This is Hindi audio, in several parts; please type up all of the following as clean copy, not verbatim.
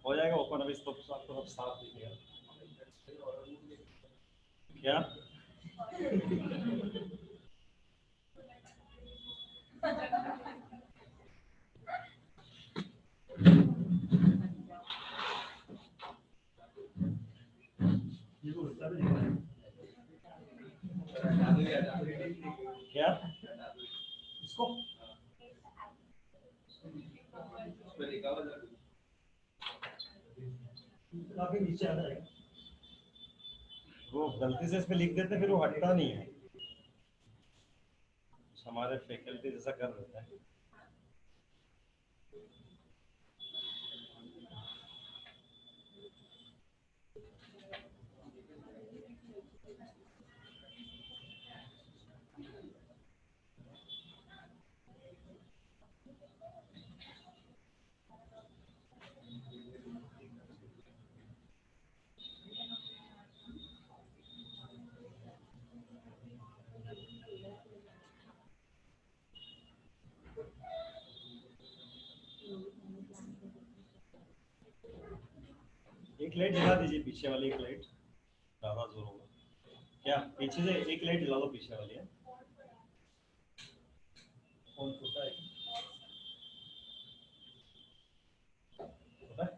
हो जाएगा ओपन। अभी तो आपको सब साफ दिखेगा क्या। क्या इसको काफी नीचे आ जाएगा। वो गलती से इस पे लिख देते फिर वो हटता नहीं है। हमारे फैकल्टी जैसा कर देता है। एक लाइट जला दीजिए, पीछे वाली एक लाइट ज्यादा जोर होगा। क्या पीछे से एक लाइट जला दो, पीछे वाली है। फोन छोटा है छोटा है।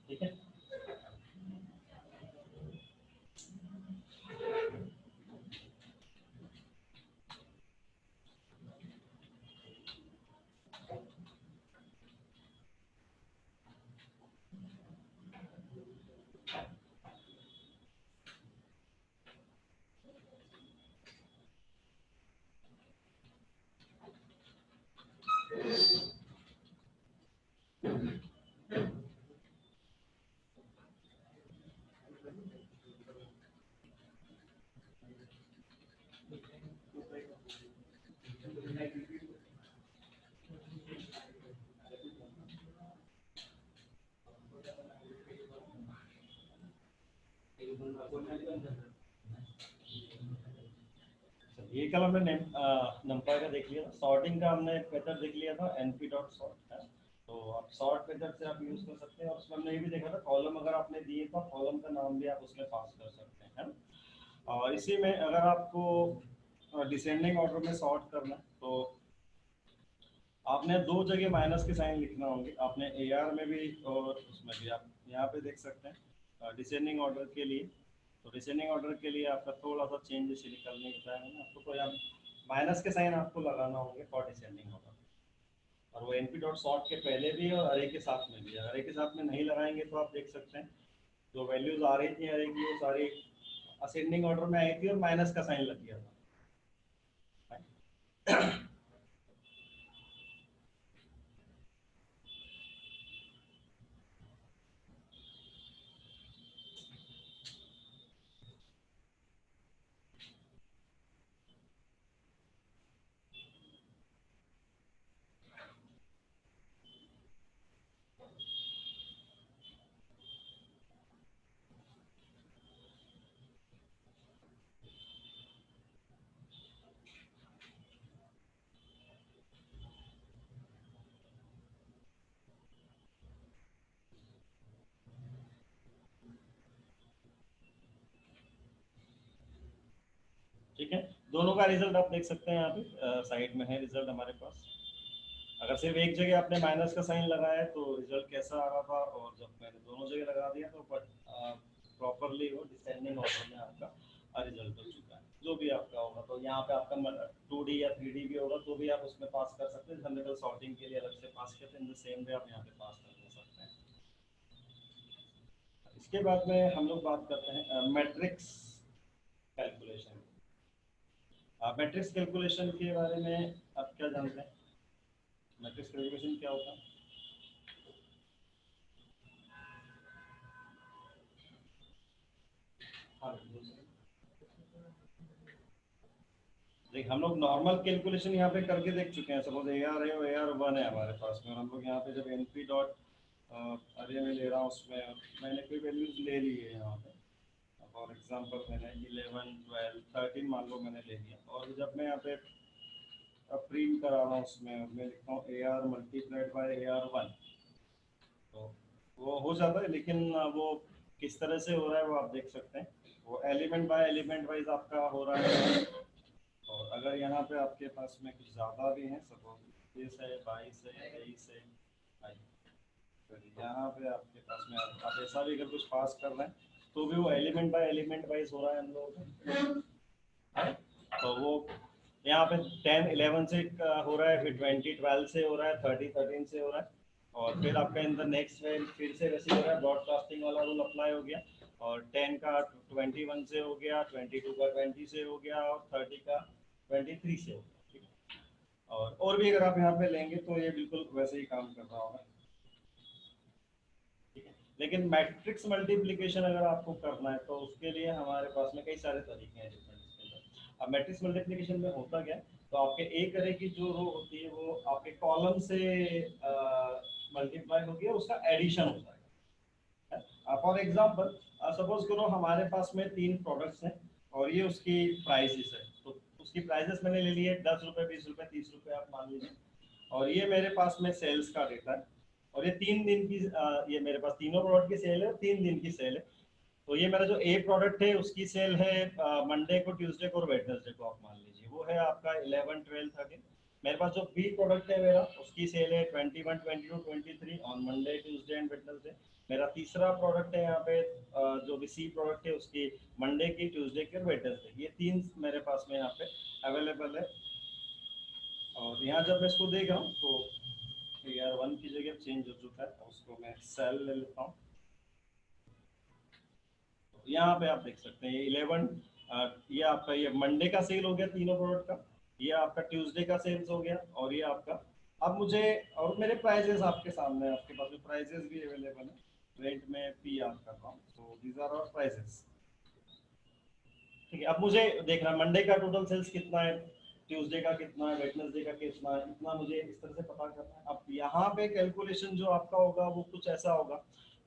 ठीक है। ये कल हमने नंबर का देख लिया था। सॉर्टिंग का हमने मेथड देख लिया था, np डॉट सॉर्ट है। तो आप सॉर्ट मेथड से आप यूज कर सकते हैं। और उसमें हमने ये भी देखा था, कॉलम अगर आपने दिए तो कॉलम का नाम भी आप उसमें पास कर सकते हैं, है ना। और इसी में अगर आपको डिसेंडिंग ऑर्डर में सॉर्ट करना है तो आपने दो जगह माइनस के साइन लिखना होंगे। आपने ए आर में भी और उसमें भी आप यहाँ पे देख सकते हैं डिसेंडिंग ऑर्डर के लिए। तो डिसेंडिंग ऑर्डर के लिए आपका थोड़ा सा चेंज जैसे निकलने का है ना आपको, तो यहाँ माइनस के साइन आपको लगाना होंगे फॉर डिसेंडिंग ऑर्डर। और वो np डॉट सॉर्ट के पहले भी है और अरे के साथ में भी है। अरे के साथ में नहीं लगाएंगे तो आप देख सकते हैं जो वैल्यूज आ रही थी अरे की वो सारी असेंडिंग ऑर्डर में आई थी और माइनस का साइन लग गया था। ठीक है, दोनों का रिजल्ट आप देख सकते हैं यहाँ पे साइड में है रिजल्ट हमारे पास। अगर सिर्फ एक जगह आपने माइनस का साइन लगाया तो रिजल्ट कैसा आ रहा था, और जब मैंने दोनों जगह लगा दिया तो प्रॉपरली वो डिसेंडिंग ऑर्डर में आपका रिजल्ट हो चुका है। जो भी आपका होगा तो यहाँ पे आपका 2D या 3D भी होगा तो भी आप उसमें पास कर सकते हैं। जनरल सॉर्टिंग के लिए अलग से पास करते हैं, इन द सेम वे आप यहाँ पे पास कर सकते हैं। इसके बाद में हम लोग बात करते हैं मैट्रिक्स कैलकुलेशन। मैट्रिक्स कैलकुलेशन के बारे में आप क्या जानते हैं? मैट्रिक्स कैलकुलेशन क्या होता है? हाँ, देख हम लोग नॉर्मल कैलकुलेशन यहाँ पे करके देख चुके हैं। सपोज ए आर है और ए आर वन है हमारे पास में, और हम लोग यहाँ पे जब एन डॉट अरे में ले रहा हूँ उसमें मैंने कोई वैल्यूज ले ली है यहाँ पे। फॉर एग्जांपल मैंने 11 12 13 मान लो मैंने ले लिया, और जब मैं यहाँ पे प्रिंट करा रहा हूँ उसमें मैं लिखता हूँ AR मल्टीप्लाइड बाय AR1, तो वो हो जाता है, लेकिन वो किस तरह से हो रहा है वो आप देख सकते हैं। वो एलिमेंट बाय एलिमेंट वाइज आपका हो रहा है। और अगर यहाँ पे आपके पास में कुछ ज़्यादा भी हैं, सपोज 20 है, 22 है, 23 है, तो यहाँ पे आपके पास में आप ऐसा भी अगर कुछ पास कर रहे हैं तो भी वो एलिमेंट बाय एलिमेंट वाइज हो रहा है हम लोगों का। तो वो यहाँ पे 10 11 से हो रहा है, फिर 20 12 से हो रहा है, 30 13 से हो रहा है, और फिर आपका इन द नेक्स्ट में फिर से वैसे हो रहा है, ब्रॉडकास्टिंग वाला रूल अप्लाई हो गया, और 10 का 21 से हो गया, 22 का 20 से हो गया, और 30 का 23 से हो गया, ठीक है। और भी अगर आप यहाँ पे लेंगे तो ये बिल्कुल वैसे ही काम कर रहा होगा, ठीक है। लेकिन मैट्रिक्स मल्टीप्लिकेशन अगर आपको करना है तो उसके लिए हमारे पास में कई सारे तरीके हैं डिफरेंट इसके अंदर। अब मैट्रिक्स मल्टीप्लिकेशन में होता क्या है, तो आपके एक अरे की जो रो होती है वो आपके कॉलम से मल्टीप्लाई होगी और उसका एडिशन होता है। फॉर एग्जांपल सपोज करो हमारे पास में 3 प्रोडक्ट्स हैं और ये उसकी प्राइसेस है, तो उसकी प्राइसेस मैंने ले ली है 10 रुपये, 20 रुपये, 30 रुपये आप मान लीजिए, और ये मेरे पास में सेल्स का डेटा है, और ये 3 दिन की ये मेरे पास तीनों प्रोडक्ट की सेल है, 3 दिन की सेल है। तो ये मेरा जो ए प्रोडक्ट है उसकी सेल है मंडे को, ट्यूसडे को और वेडनेसडे को, आप मान लीजिए वो है आपका 11 12 13। मेरे पास जो बी प्रोडक्ट है मेरा उसकी सेल है 21 22 23 on Monday, Tuesday and Wednesday. मेरा तीसरा प्रोडक्ट है यहाँ पे जो भी सी प्रोडक्ट है उसकी मंडे की, ट्यूसडे की और वेडनेसडे, ये 3 मेरे पास में यहाँ पे अवेलेबल है। और यहाँ जब मैं इसको देख रहा हूँ तो यार 1 की जगह चेंज हो चुका है, उसको मैं सेल ले लेता हूँ। यहाँ पे आप देख सकते हैं ये 11 ये आपका ये मंडे का सेल हो गया तीनों प्रोडक्ट का, ये आपका ट्यूसडे का सेल्स हो गया, और ये आपका अब मुझे और मेरे प्राइजेस आपके सामने है, आपके पास में प्राइजेस भी अवेलेबल है, रेंट में पी आर कर रहा हूँ, so these are our prices, ठीक है। अब मुझे देखना मंडे का टोटल सेल्स कितना है, ट्यूसडे का कितना है, वेडनेसडे का कितना है, इतना मुझे इस तरह से पता करना है। अब यहाँ पे कैलकुलेशन जो आपका होगा वो कुछ ऐसा होगा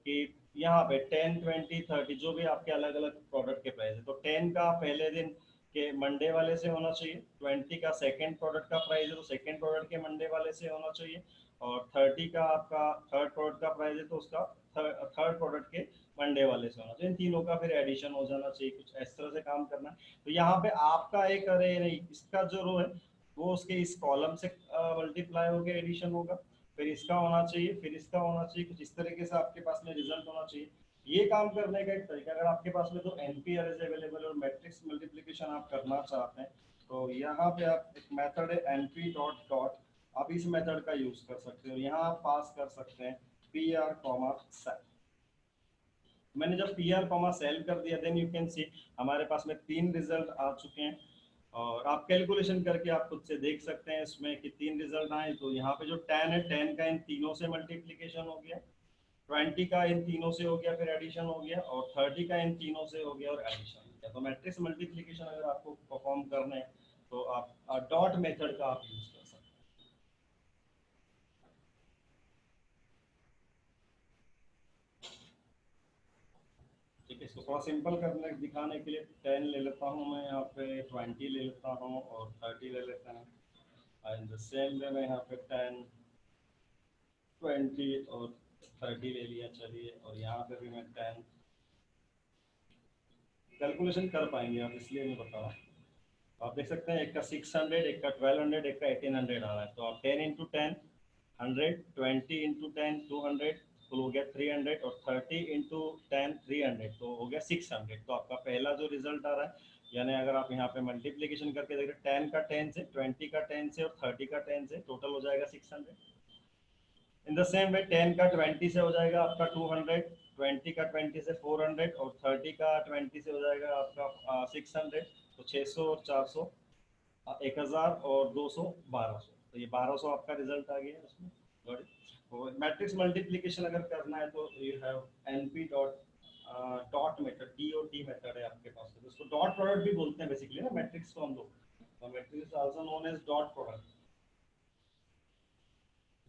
कि यहाँ पे 10 20 30 जो भी आपके अलग अलग प्रोडक्ट के प्राइस है, तो 10 का पहले दिन के मंडे वाले से होना चाहिए, 20 का सेकंड प्रोडक्ट का प्राइस है तो सेकंड प्रोडक्ट के मंडे वाले से होना चाहिए, और 30 का आपका थर्ड प्रोडक्ट का प्राइस है तो उसका थर्ड प्रोडक्ट के मंडे वाले से होना चाहिए। इन तीनों का फिर एडिशन हो जाना चाहिए, कुछ इस तरह से काम करना है। तो यहाँ पे आपका एक अरे नहीं, इसका जो रो है वो उसके इस कॉलम से मल्टीप्लाई होकर एडिशन होगा, फिर इसका होना चाहिए, फिर इसका होना चाहिए, कुछ इस तरीके से आपके पास में रिजल्ट होना चाहिए। ये काम करने का एक तरीका, अगर आपके पास में तो एनपी अरेज अवेलेबल है और मैट्रिक्स मल्टीप्लिकेशन आप करना चाहते हैं तो यहाँ पे आप एक मेथड है एनपी डॉट डॉट, आप इस मेथड का यूज कर सकते हो। यहाँ आप पास कर सकते हैं पी आर कॉमा सेल। मैंने जब पी आर कॉमा सेल कर दिया देन यू कैन सी हमारे पास में 3 रिजल्ट आ चुके हैं, और आप कैलकुलेशन करके आप खुद से देख सकते हैं इसमें कि 3 रिजल्ट आए। तो यहाँ पे जो 10 है 10 का इन तीनों से मल्टीप्लीकेशन हो गया, 20 का इन तीनों से हो गया फिर एडिशन हो गया, और 30 का इन तीनों से हो गया और एडिशन हो गया। तो मैट्रिक्स मल्टीप्लीकेशन अगर आपको परफॉर्म करना है तो आप डॉट मेथड का आप यूज कर सकते हैं, ठीक है। इसको थोड़ा सिंपल करने दिखाने के लिए 10 ले लेता हूँ मैं यहाँ पे, 20 ले लेता हूँ और 30 ले लेता हूँ, एंड द सेम वे मैं यहाँ पे 10 20 और 30 ले लिया, चलिए। और यहाँ पे भी मैं 10 कैलकुलेशन कर पाएंगे आप, इसलिए मैं बता रहा हूँ। आप देख सकते हैं एक का 600, एक का 1200, एक का 1800 आ रहा है, तो आप 10 इंटू 10 100, 20 इंटू 10 200, तो हो गया 300, और 30 इंटू 10 300, तो हो गया 600। तो आपका पहला जो रिजल्ट आ रहा है, यानी अगर आप यहाँ पे मल्टीप्लीकेशन करके देख रहे हैं 10 का 10 से, 20 का 10 से और 30 का 10 से, टोटल हो जाएगा 600। इन द सेम वे 10 का 20 से हो जाएगा आपका 200, 20 का 20 से 400, और 30 का 20 से हो जाएगा आपका 600। तो 600 और 400 1000 और 200 1200, तो ये 1200 आपका रिजल्ट आ गया उसमें। तो मैट्रिक्स मल्टीप्लिकेशन अगर करना है तो you have NP dot dot method, DOT method है आपके पास, तो उसको डॉट प्रोडक्ट भी बोलते हैं बेसिकली ना मैट्रिक्स को हम लोग, तो matrix also known as dot product.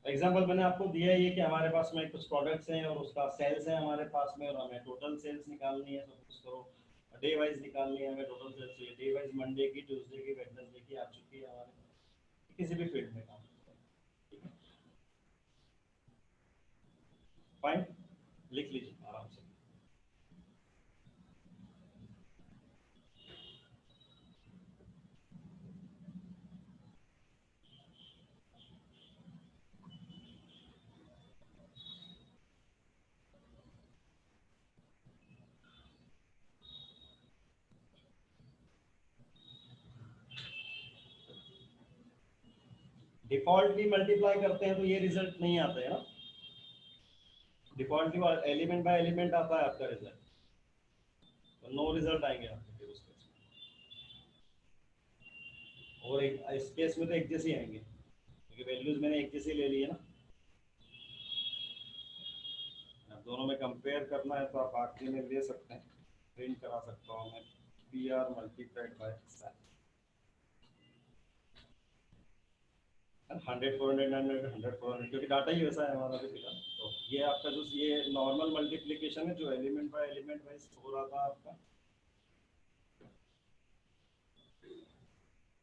Example मैंने आपको दिया है ये कि हमारे पास में कुछ प्रोडक्ट्स हैं और उसका सेल्स है हमारे पास में, और हमें टोटल सेल्स निकालनी है, तो कुछ करो डे वाइज निकालनी है हमें टोटल सेल्स चाहिए, डे वाइज मंडे की, ट्यूसडे की, वेडनेसडे की आ चुकी है हमारे, किसी भी फील्ड में काम करते हैं, ठीक है। फाइन, लिख लीजिए आराम से। डिफॉल्टली मल्टीप्लाई करते हैं तो ये रिजल्ट नहीं आता है ना, डिफॉल्टली एलिमेंट बाय एलिमेंट आता है आपका रिजल्ट, तो नो रिजल्ट आएंगे आपके फिर उस केस में। और इस केस में तो एक जैसे ही आएंगे क्योंकि वैल्यूज मैंने एक जैसे ले ली है ना। अब दोनों में कंपेयर करना है तो आप आखिरी में ले सकते हैं, प्रिंट करा सकता हूँ मैं, पी आर मल्टीप्लाइड बाय 100 400 100 400, क्योंकि डाटा ही वैसा है हमारा भी फिलहाल। तो ये आपका जो ये नॉर्मल मल्टीप्लिकेशन है जो एलिमेंट बाय एलिमेंट वाइज हो रहा था आपका।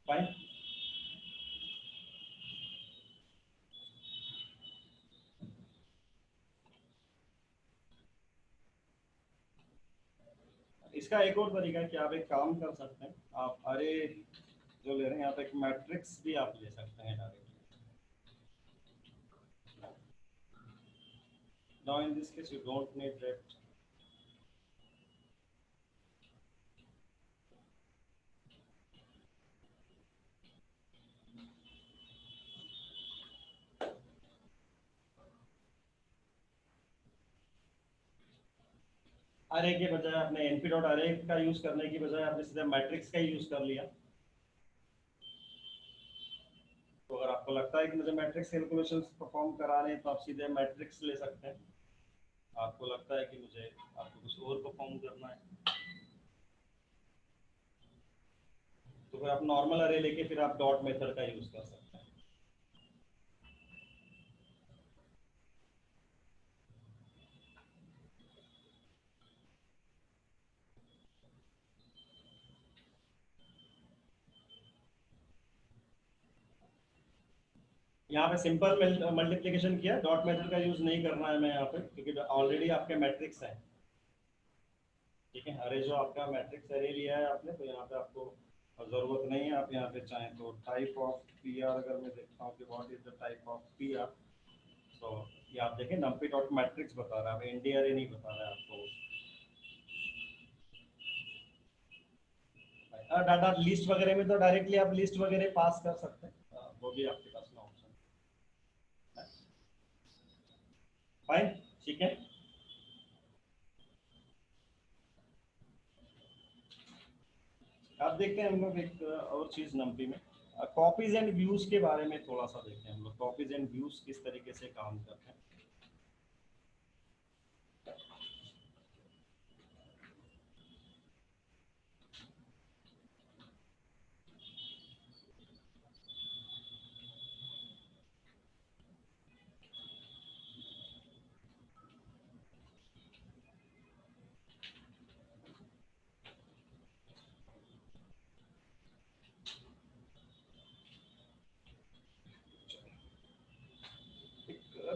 फाइन, इसका एक और तरीका है कि आप एक काम कर सकते हैं, आप अरे जो ले रहे हैं यहाँ पे एक मैट्रिक्स भी आप ले सकते हैं direct. Now in this case you don't need that। अरे के बजाय आपने np डॉट अरे का यूज करने की बजाय आपने सीधा मैट्रिक्स का ही यूज कर लिया। तो अगर आपको लगता है कि मुझे मैट्रिक्स कैलकुलेशंस परफॉर्म कराने हैं तो आप सीधे मैट्रिक्स ले सकते हैं। आपको लगता है कि मुझे आपको कुछ और परफॉर्म करना है तो फिर आप नॉर्मल अरे लेके फिर आप डॉट मेथड का यूज कर सकते हैं। यहाँ पे सिंपल मल्टीप्लिकेशन किया, डॉट मेथड का यूज नहीं करना है मैं यहाँ पे क्योंकि ऑलरेडी आपके मैट्रिक्स है, ठीक है। अरे जो आपका मैट्रिक्स अरे लिया है आपने तो यहाँ पे आपको जरूरत नहीं है। आप यहाँ पे चाहें तो टाइप ऑफ पी आर, अगर मैं देखता हूँ कि what is the type of P R, तो ये आप देखें नंपी डॉट मैट्रिक्स बता रहा है, एनडी अरे नहीं बता रहा है आपको। डाटा लिस्ट वगैरह में तो डायरेक्टली आप लिस्ट वगैरह पास कर सकते हैं, वो भी आपके पास में ऑप्शन है। फाइन, ठीक है। आप देखते हैं हम लोग एक और चीज नंपी में कॉपीज एंड व्यूज के बारे में थोड़ा सा देखते हैं हम लोग, कॉपीज एंड व्यूज किस तरीके से काम करते हैं।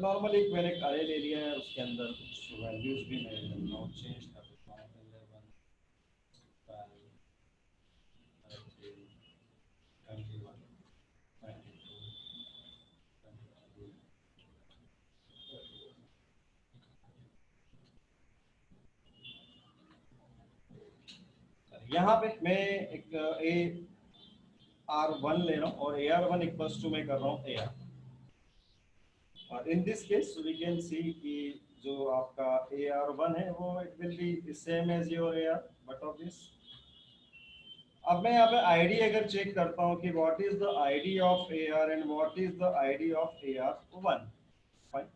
नॉर्मल एक मैंने अरे ले लिया है, उसके अंदर कुछ वैल्यूज भी मैं नोट चेंज कर देता हूँ, 11 12 13 21 22 23। यहाँ पे मैं एक ए आर वन ले रहा हूँ और A R one equals to मैं कर रहा हूँ ए आर, और in this case we can see कि जो आपका ए आर वन है वो it will be same as your A R but of this. अब मैं यहाँ पे आईडी अगर चेक करता हूँ कि what is the ID of A R and what is the ID of A R one, fine.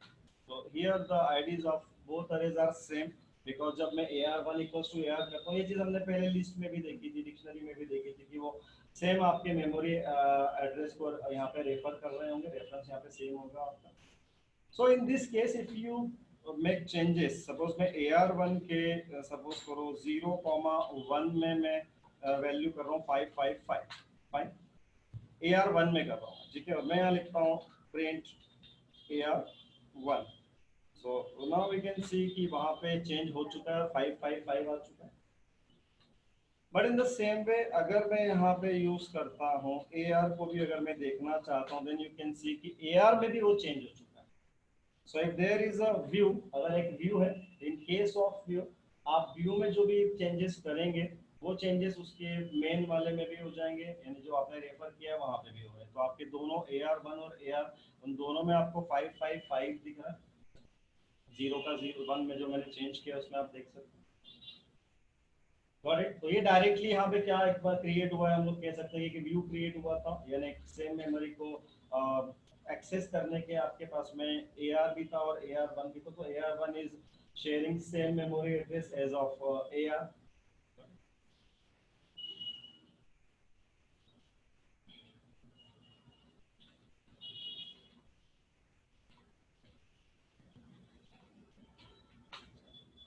तो here the IDs of both arrays are same because जब मैं A R one equals to A R करता हूँ, ये चीज हमने पहले लिस्ट में भी देखी थी, डिक्शनरी में भी देखी थी कि वो सेम आपके मेमोरी एड्रेस को यहाँ पे रेफर कर रहे होंगे, रेफरेंस यहाँ पे सेम होगा आपका। So in this case, if you make changes, suppose मैं AR1 के सपोज करो 0,1 में मैं वैल्यू कर रहा हूँ 555 फाइन, AR1 में कर रहा हूँ, ठीक है। और मैं यहाँ लिखता हूँ print AR1, so now we can see कि वहां पे चेंज हो चुका है, 555 आ चुका है। But in the same way अगर मैं यहाँ पे यूज करता हूँ AR को भी, अगर मैं देखना चाहता हूँ, देन यू कैन सी कि AR में भी वो चेंज हो चुका है। So if there is a view, अगर एक व्यू है, इन केस ऑफ व्यू, आप व्यू में जो भी चेंजेस करेंगे वो चेंजेस उसके मेन वाले में भी हो जाएंगे, यानी जो आपने रेफर किया है वहां पे भी हो रहा है। तो आपके दोनों AR1 और AR, उन दोनों में आपको 555 दिख रहा है, 0 का 01 में जो मैंने चेंज किया उसमें आप देख सकते हैं। Got it. तो ये डायरेक्टली यहाँ पे क्या एक बार क्रिएट हुआ है, हम लोग कह सकते हैं कि व्यू क्रिएट हुआ था, यानी सेम मेमोरी को एक्सेस करने के आपके पास में AR भी था और AR1 भी था। तो AR1 is sharing same memory address as of AR।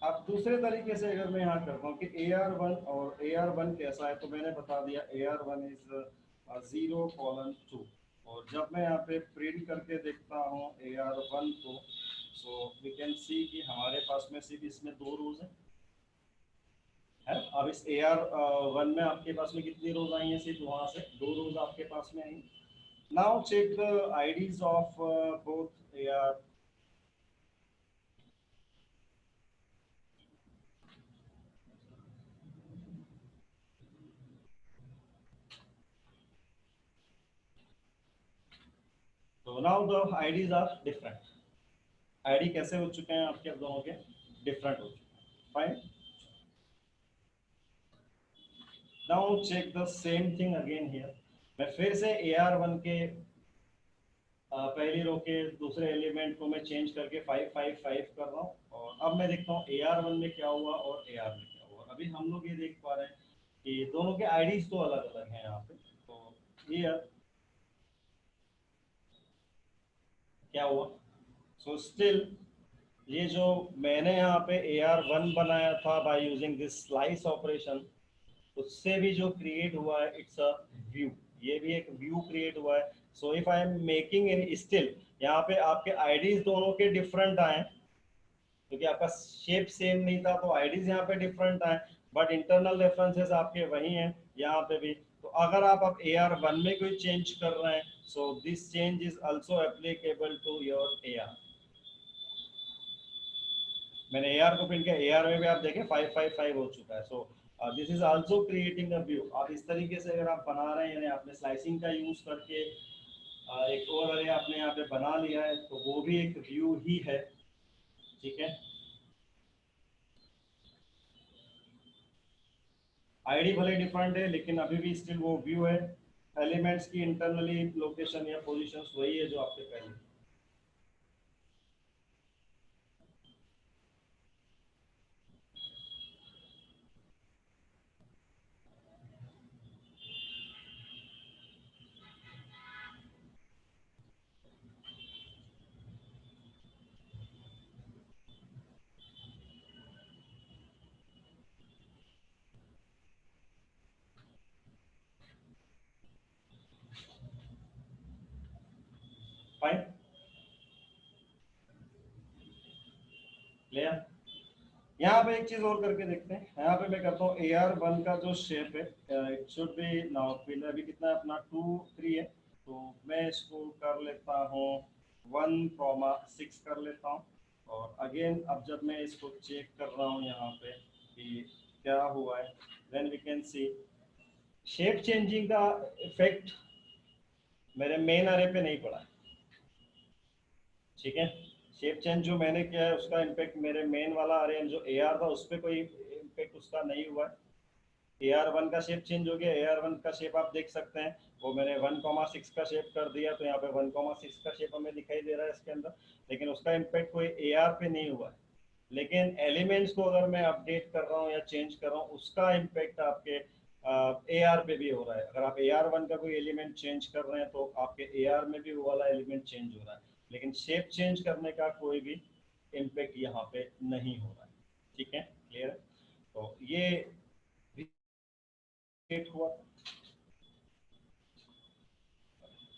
अब दूसरे तरीके से अगर मैं यहाँ करता हूँ कि AR1 और AR1 कैसा है, तो मैंने बता दिया AR1 इज 0:2। और जब मैं यहाँ पे प्रिंट करके देखता हूँ AR1 को, सो वी कैन सी कि हमारे पास में सिर्फ इसमें दो रोज है। अब इस AR1 में आपके पास में कितनी रोज आई हैं, सिर्फ वहां से दो रोज आपके पास में आई। Now check the IDs of both AR। तो now the IDs are different. ID कैसे हो चुके हैं आपके दोनों के, डिफरेंट हो चुके हैं, fine. Now check the same thing again here. मैं फिर से AR1 के पहली रो के दूसरे एलिमेंट को मैं चेंज करके 555 कर रहा हूँ, और अब मैं देखता हूँ AR1 में क्या हुआ और AR में क्या हुआ। अभी हम लोग ये देख पा रहे हैं कि दोनों के आईडीज तो अलग अलग हैं यहाँ पे। तो ये क्या हुआ, सो स्टिल ये जो मैंने यहाँ पे AR1 बनाया था by using this slice operation, उससे भी जो क्रिएट हुआ है इट्स अ व्यू, ये भी एक व्यू क्रिएट हुआ है। So if I am making in still, यहाँ पे आपके आईडीज दोनों के डिफरेंट आए, क्योंकि आपका शेप सेम नहीं था तो आईडीज यहाँ पे डिफरेंट आए, बट इंटरनल रेफरेंसेस आपके वही हैं यहाँ पे भी। तो अगर आप अब AR1 में कोई चेंज कर रहे हैं, so this change is also applicable to your AR। मैंने AR को प्रिंट किया, AR में भी आप देखें 555 हो चुका है। So this is also creating a view. आप इस तरीके से अगर आप बना रहे हैं, यानी आपने स्लाइसिंग का यूज करके एक और अरे आपने यहाँ पे बना लिया है, तो वो भी एक व्यू ही है, ठीक है। आईडी भले डिफरेंट है लेकिन अभी भी स्टिल वो व्यू है। एलिमेंट्स की इंटरनली लोकेशन या पोजीशंस वही है जो आपके पहले। Fine, clear. यहाँ पे एक चीज और करके देखते हैं। यहाँ पे मैं करता हूँ AR1 का जो शेप है, it should be now pillar अभी कितना है अपना 2 3 है, तो मैं इसको कर लेता हूँ 1,6 कर लेता हूँ। और अगेन अब जब मैं इसको चेक कर रहा हूँ यहाँ पे कि क्या हुआ है, then we can see shape changing का इफेक्ट मेरे मेन अरे पे नहीं पड़ा है, ठीक है। शेप चेंज जो मैंने किया है उसका इम्पेक्ट मेरे मेन वाला अरे जो AR था उस पर कोई इम्पेक्ट उसका नहीं हुआ है। AR1 का शेप चेंज हो गया, AR1 का शेप आप देख सकते हैं, वो मैंने 1,6 का शेप कर दिया, तो यहाँ पे 1,6 का शेप हमें दिखाई दे रहा है इसके अंदर, लेकिन उसका इम्पेक्ट कोई AR पे नहीं हुआ है। लेकिन एलिमेंट्स को अगर मैं अपडेट कर रहा हूँ या चेंज कर रहा हूँ, उसका इम्पेक्ट आपके AR पे भी हो रहा है। अगर आप AR1 का कोई एलिमेंट चेंज कर रहे हैं तो आपके AR में भी वो वाला एलिमेंट चेंज हो रहा है, लेकिन शेप चेंज करने का कोई भी इम्पैक्ट यहाँ पे नहीं हो रहा है। ठीक है, क्लियर है? तो ये क्रिएट हुआ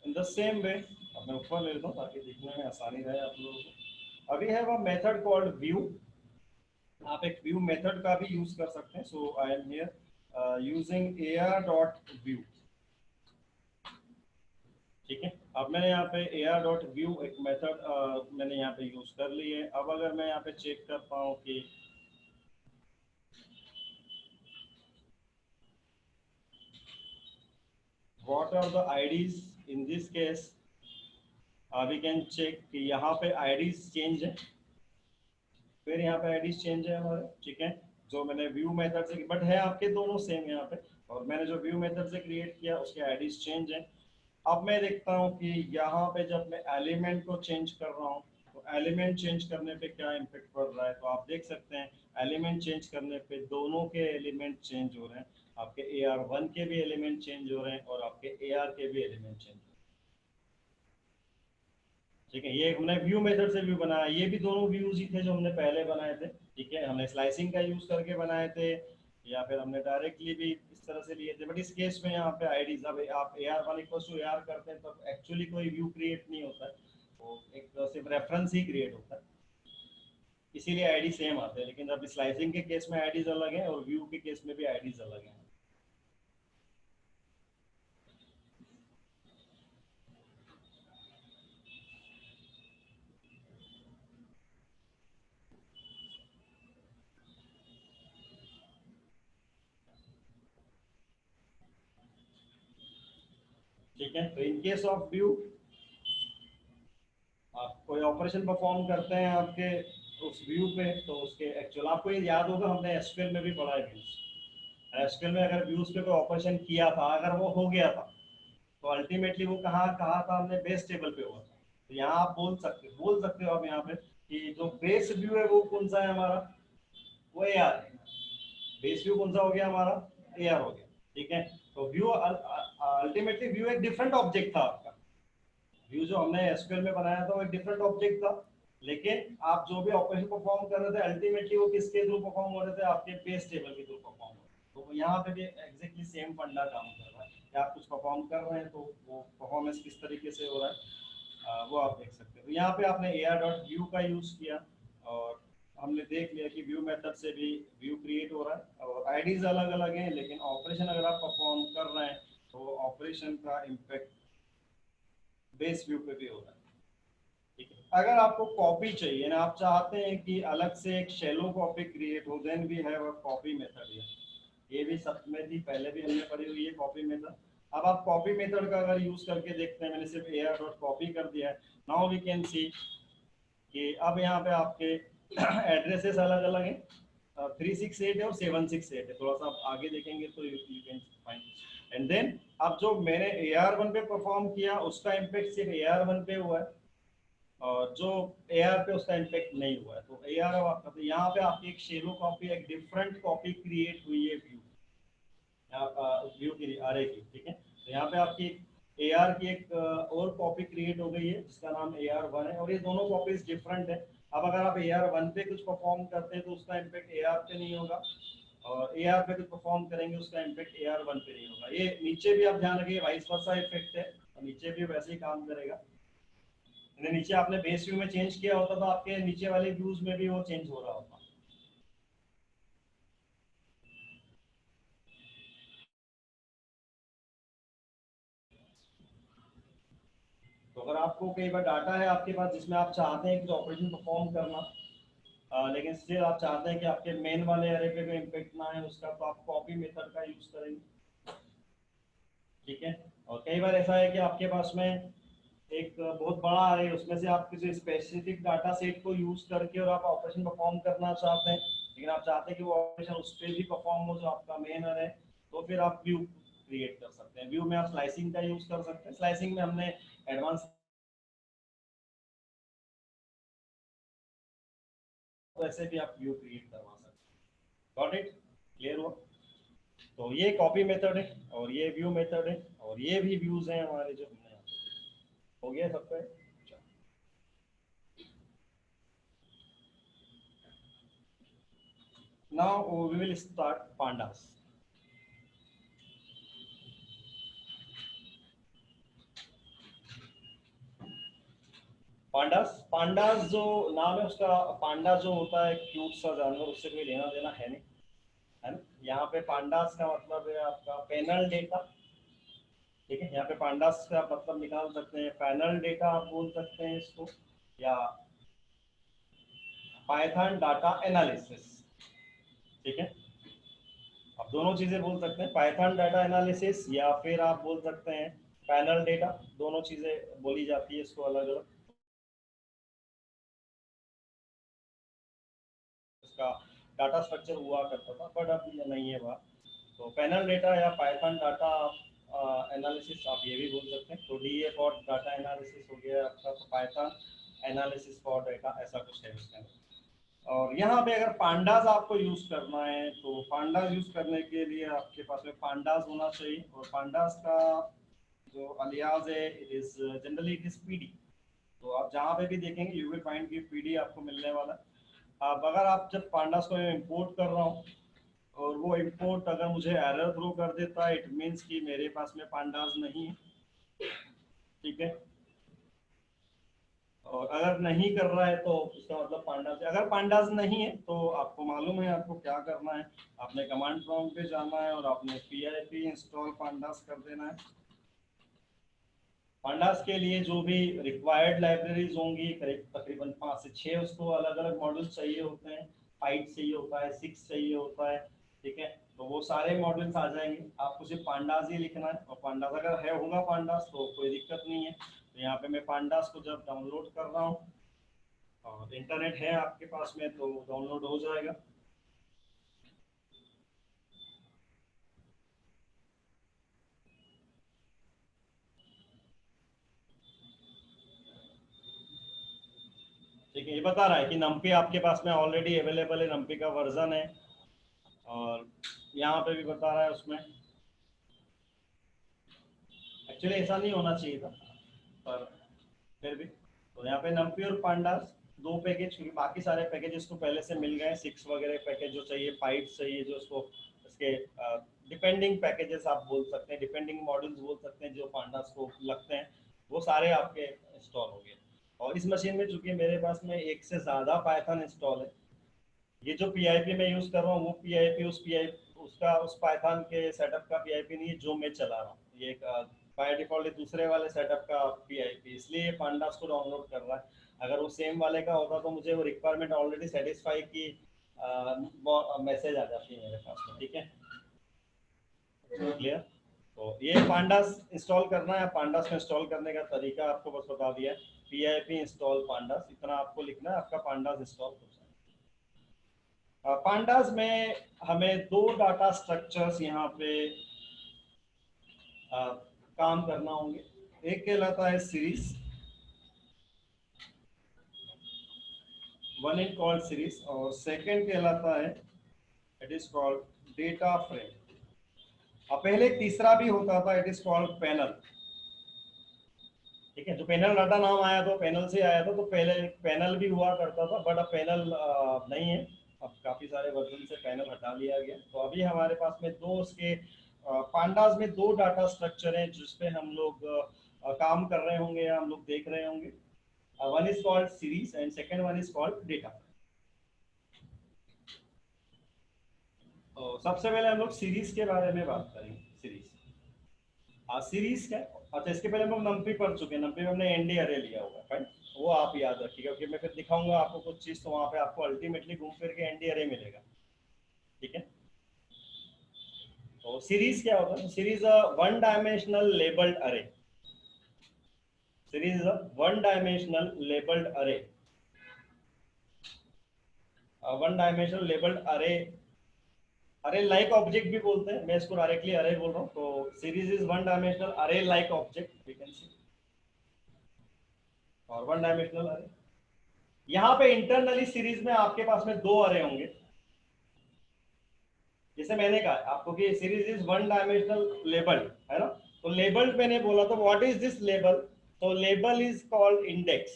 इन द सेम वे। अब मैं ऊपर ले लेता हूँ ताकि दिखने में आसानी रहे आप लोगों को। अभी है वो मेथड कॉल्ड व्यू। आप एक व्यू मेथड का भी यूज कर सकते हैं। So I am here using ar dot view. ठीक है, अब मैंने यहाँ पे ar डॉट व्यू एक मेथड मैंने यहाँ पे यूज कर ली है। अब अगर मैं यहाँ पे चेक करता हूँ कि what are the IDs in this case, we can check कि यहाँ पे IDs चेंज है, फिर यहाँ पे IDs चेंज है हमारे। ठीक है, जो मैंने व्यू मेथड से, बट है आपके दोनों सेम यहाँ पे, और मैंने जो व्यू मेथड से क्रिएट किया उसके IDs चेंज है। अब मैं देखता हूँ कि यहाँ पे जब मैं एलिमेंट को चेंज कर रहा हूँ तो एलिमेंट चेंज करने पे क्या इम्पेक्ट पड़ रहा है। तो आप देख सकते हैं एलिमेंट चेंज करने पे दोनों के एलिमेंट चेंज हो रहे हैं। आपके AR1 के भी एलिमेंट चेंज हो रहे हैं और आपके AR के भी एलिमेंट चेंज हो रहे हैं। ठीक है, ये हमने व्यू मेथड से व्यू बनाया। ये भी दोनों व्यूज ही थे जो हमने पहले बनाए थे। ठीक है, हमने स्लाइसिंग का यूज करके बनाए थे या फिर हमने डायरेक्टली भी इस तरह से लिए थे। बट इस केस में यहाँ पे आईडीज, अब आप AR1 इक्वल टू AR करते हैं तब एक्चुअली कोई व्यू क्रिएट नहीं होता है, वो एक सिर्फ रेफरेंस ही क्रिएट होता है, इसीलिए आईडी सेम आते हैं। लेकिन अब स्लाइसिंग के केस में आईडीज अलग है और व्यू के केस में भी आईडीज अलग है। ठीक है, तो इन केस ऑफ व्यू आप कोई ऑपरेशन परफॉर्म करते हैं आपके उस व्यू पे, तो उसके एक्चुअल आपको ये याद होगा हमने एसक्यूएल में भी पढ़ा है व्यूज। एसक्यूएल में अगर व्यूज पे कोई ऑपरेशन किया था, अगर वो हो गया था, तो अल्टीमेटली वो कहाँ कहा था हमने, बेस टेबल पे हुआ था। तो यहाँ आप बोल सकते हो आप यहाँ पे कि जो बेस व्यू है वो कौन सा है हमारा, वो AR है। बेस व्यू कौन सा हो गया हमारा, AR हो गया। ठीक है, तो व्यू अल्टीमेटली व्यू एक डिफरेंट ऑब्जेक्ट था आपका। व्यू जो हमने एसक्यूएल में बनाया था वो एक डिफरेंट ऑब्जेक्ट था, लेकिन आप जो भी ऑपरेशन परफॉर्म कर रहे थे अल्टीमेटली वो किसके थ्रू परफॉर्म हो रहे थे, आपके बेस टेबल के थ्रू परफॉर्म हो रहे थे। तो यहाँ पे भी एग्जैक्टली सेम फंडा काम कर रहा है कि आप कुछ परफॉर्म कर रहे हैं तो वो परफॉर्मेंस किस तरीके से हो रहा है वो आप देख सकते हो। तो यहाँ पे आपने AR.view का यूज किया और हमने देख लिया कि व्यू मेथड से भी व्यू क्रिएट हो रहा है और आईडीज अलग अलग हैं, लेकिन ऑपरेशन अगर आप परफॉर्म कर रहे हैं तो ऑपरेशन का इम्पैक्ट बेस व्यू पे भी हो रहा है। ठीक है, अगर आपको कॉपी चाहिए ना, आप चाहते हैं कि अलग से एक शैलो कॉपी क्रिएट हो, देन भी है वो कॉपी मेथड है। ये भी सब में थी, पहले भी हमने पढ़ी हुई है कॉपी मेथड। अब आप कॉपी मेथड का अगर यूज करके देखते हैं, मैंने सिर्फ AR.copy कर दिया है। नाउ वी कैन सी कि अब यहाँ पे आपके एड्रेसेस अलग अलग हैं, 368 है और 768 है। थोड़ा सा आप आगे देखेंगे तो you can find. And then अब जो मैंने AR1 पे परफॉर्म किया उसका इम्पेक्ट सिर्फ AR1 पे हुआ है और जो AR पे उसका इम्पेक्ट नहीं हुआ है। तो AR अब आपका, तो यहाँ पे आपकी एक शेलो कॉपी, एक डिफरेंट कॉपी क्रिएट हुई है व्यू, व्यू की आर की। ठीक है, तो यहाँ पे आपकी AR की एक और कॉपी क्रिएट हो गई है जिसका नाम AR1 है और ये दोनों कॉपीज डिफरेंट है। अब अगर आप AR1 पे कुछ परफॉर्म करते हैं तो उसका इम्पेक्ट AR पे नहीं होगा और AR पे कुछ परफॉर्म करेंगे उसका इम्पेक्ट AR1 पे नहीं होगा। ये नीचे भी आप ध्यान रखिए वाइस वर्सा इफेक्ट है, और नीचे भी वैसे ही काम करेगा। नीचे आपने बेस व्यू में चेंज किया होता तो आपके नीचे वाले व्यूज में भी वो चेंज हो रहा होता। तो अगर आपको कई बार डाटा है आपके पास जिसमें आप चाहते हैं कि ऑपरेशन परफॉर्म करना, लेकिन स्टिल आप चाहते हैं कि आपके मेन वाले एरे पे कोई इम्पेक्ट ना है उसका, तो आप कॉपी मेथड का यूज करेंगे। ठीक है, और कई बार ऐसा है कि आपके पास में एक बहुत बड़ा आ रहा है, उसमें से आप किसी स्पेसिफिक डाटा सेट को यूज करके और आप ऑपरेशन परफॉर्म करना चाहते हैं, लेकिन आप चाहते हैं कि वो ऑपरेशन उस पर भी परफॉर्म हो जो आपका मेन है, तो फिर आप व्यू क्रिएट कर सकते हैं। व्यू में आप स्लाइसिंग का यूज कर सकते हैं। स्लाइसिंग में हमने एडवांस, वैसे भी आप व्यू क्रिएट करवा सकते हैं। गॉट इट, क्लियर हुआ? तो ये कॉपी मेथड है और ये व्यू मेथड है और ये भी व्यूज हैं हमारे जो हमने यहाँ पे। हो गया सबका? Now we will start pandas. Pandas जो नाम है उसका, पांडा जो होता है क्यूट सा जानवर, उससे कोई लेना देना है नहीं, है ना। यहाँ पे पांडास का मतलब है आपका पैनल डेटा। ठीक है, यहाँ पे पांडास का मतलब निकाल सकते हैं, पैनल डेटा आप बोल सकते हैं इसको, या पाइथन डाटा एनालिसिस। ठीक है, आप दोनों चीजें बोल सकते हैं, पाइथन डाटा एनालिसिस या फिर आप बोल सकते हैं पैनल डेटा, दोनों चीजें बोली जाती है इसको अलग अलग। इसका डाटा स्ट्रक्चर हुआ करता था, बट अब ये नहीं है वहाँ। तो पैनल डेटा या पाइथन डाटा एनालिसिस आप ये भी बोल सकते हैं। तो डीए फॉर डाटा एनालिसिस हो गया आपका, तो पाइथन एनालिसिस फॉर डाटा, ऐसा कुछ है उसके अंदर। और यहाँ पे अगर पांडास आपको यूज करना है, तो पांडास यूज करने के लिए आपके पास में पांडास होना चाहिए। और पांडास का जो अलियास है, it is generally it is PD. तो आप जहाँ पे भी देखेंगे यू विल फाइंड की पीडी आपको मिलने वाला है। अब अगर आप जब पांडास को इंपोर्ट कर रहा हूँ और वो इंपोर्ट अगर मुझे एरर थ्रो कर देता है, इट मीन्स कि मेरे पास में पांडास नहीं है। ठीक है, और अगर नहीं कर रहा है तो इसका मतलब पांडास है। अगर पांडास नहीं है तो आपको मालूम है आपको क्या करना है, आपने कमांड प्रॉम्प्ट पे जाना है और आपने pip इंस्टॉल पांडास कर देना है। पांडास के लिए जो भी रिक्वायर्ड लाइब्रेरीज होंगी, करीब तकरीबन 5 से 6 उसको अलग अलग मॉड्यूल्स चाहिए होते हैं। 5 चाहिए होता है, 6 चाहिए होता है। ठीक है, तो वो सारे मॉड्यूल्स आ जाएंगे, आपको सिर्फ पांडास ही लिखना है। और पांडास अगर है होगा पांडास तो कोई दिक्कत नहीं है। तो यहाँ पे मैं पांडास को जब डाउनलोड कर रहा हूँ और इंटरनेट है आपके पास में तो डाउनलोड हो जाएगा। ठीक है, ये बता रहा है कि नम्पी आपके पास में ऑलरेडी अवेलेबल है, नम्पी का वर्जन है। और यहाँ पे भी बता रहा है उसमें, एक्चुअली ऐसा नहीं होना चाहिए था, पर फिर भी। तो यहाँ पे नम्पी और पांडास दो पैकेज, क्योंकि बाकी सारे पैकेजेस को पहले से मिल गए। 6 वगैरह पैकेज जो चाहिए, पाइप्स चाहिए जो उसको, इसके डिपेंडिंग पैकेजेस आप बोल सकते हैं, डिपेंडिंग मॉड्यूल्स बोल सकते हैं जो पांडास को लगते हैं, वो सारे आपके इंस्टॉल हो गए। और इस मशीन में चूंकि मेरे पास में एक से ज़्यादा पाइथन इंस्टॉल है, ये जो पीआईपी मैं यूज़ कर रहा हूँ वो पीआईपी उस पीआईपी उसका उस पाइथन के सेटअप का पीआईपी नहीं है जो मैं चला रहा हूँ। ये एक बाय डिफॉल्ट दूसरे वाले सेटअप का पीआईपी, इसलिए ये पांडास को डाउनलोड कर रहा है। अगर वो सेम वाले का होता तो मुझे वो रिक्वायरमेंट ऑलरेडी सेटिस्फाई की मैसेज आ जाती है मेरे पास में। ठीक है, क्लियर। तो ये पांडास इंस्टॉल करना है, पांडास में इंस्टॉल करने का तरीका आपको बस बता दिया है, पीआईपी इंस्टॉल पांडास, इतना आपको लिखना है, आपका पांडास इंस्टॉल हो जाएगा। पांडास में हमें दो डाटा स्ट्रक्चर्स यहाँ पे काम करना होंगे। एक कहलाता है series, one is called series, और सेकंड कहलाता है, it is called data frame. अब पहले एक तीसरा भी होता था, इट इज कॉल्ड पैनल। ठीक है, जो पैनल डाटा नाम आया तो पैनल से आया था, तो पहले पैनल भी हुआ करता था, बट अब पैनल नहीं है। अब काफी सारे वर्जन से पैनल हटा लिया गया। तो अभी हमारे पास में दो उसके पांडास में दो डाटा स्ट्रक्चर हैं जिसपे हम लोग काम कर रहे होंगे या हम लोग देख रहे होंगे। One is called series and second one is called data. तो सबसे पहले हम लोग सीरीज के बारे में बात करेंगे। सीरीज, हाँ सीरीज क्या, अच्छा इसके पहले हम लोग नंपी पढ़ चुके हैं, नंपी में हमने एनडी अरे लिया होगा, फाइन। वो आप याद रखिएगा, क्योंकि मैं फिर दिखाऊंगा आपको कुछ चीज, तो वहां पे आपको अल्टीमेटली घूम फिर के एनडी अरे मिलेगा। ठीक है, तो सीरीज क्या होता है, सीरीज वन डायमेंशनल लेबल्ड अरे। सीरीज वन डायमेंशनल लेबल्ड अरे, वन डायमेंशनल लेबल्ड अरे, अरे लाइक ऑब्जेक्ट भी बोलते हैं, मैं इसको डायरेक्टली अरे बोल रहा हूँ। तो series is one dimensional array like object, we can see, और वन डायमेंशनल अरे। यहाँ पे इंटरनली सीरीज में आपके पास में दो अरे होंगे। जैसे मैंने कहा आपको कि series is one dimensional labelled, है ना। तो लेबल्ड मैंने बोला तो व्हाट इज दिस लेबल, तो लेबल इज कॉल्ड इंडेक्स।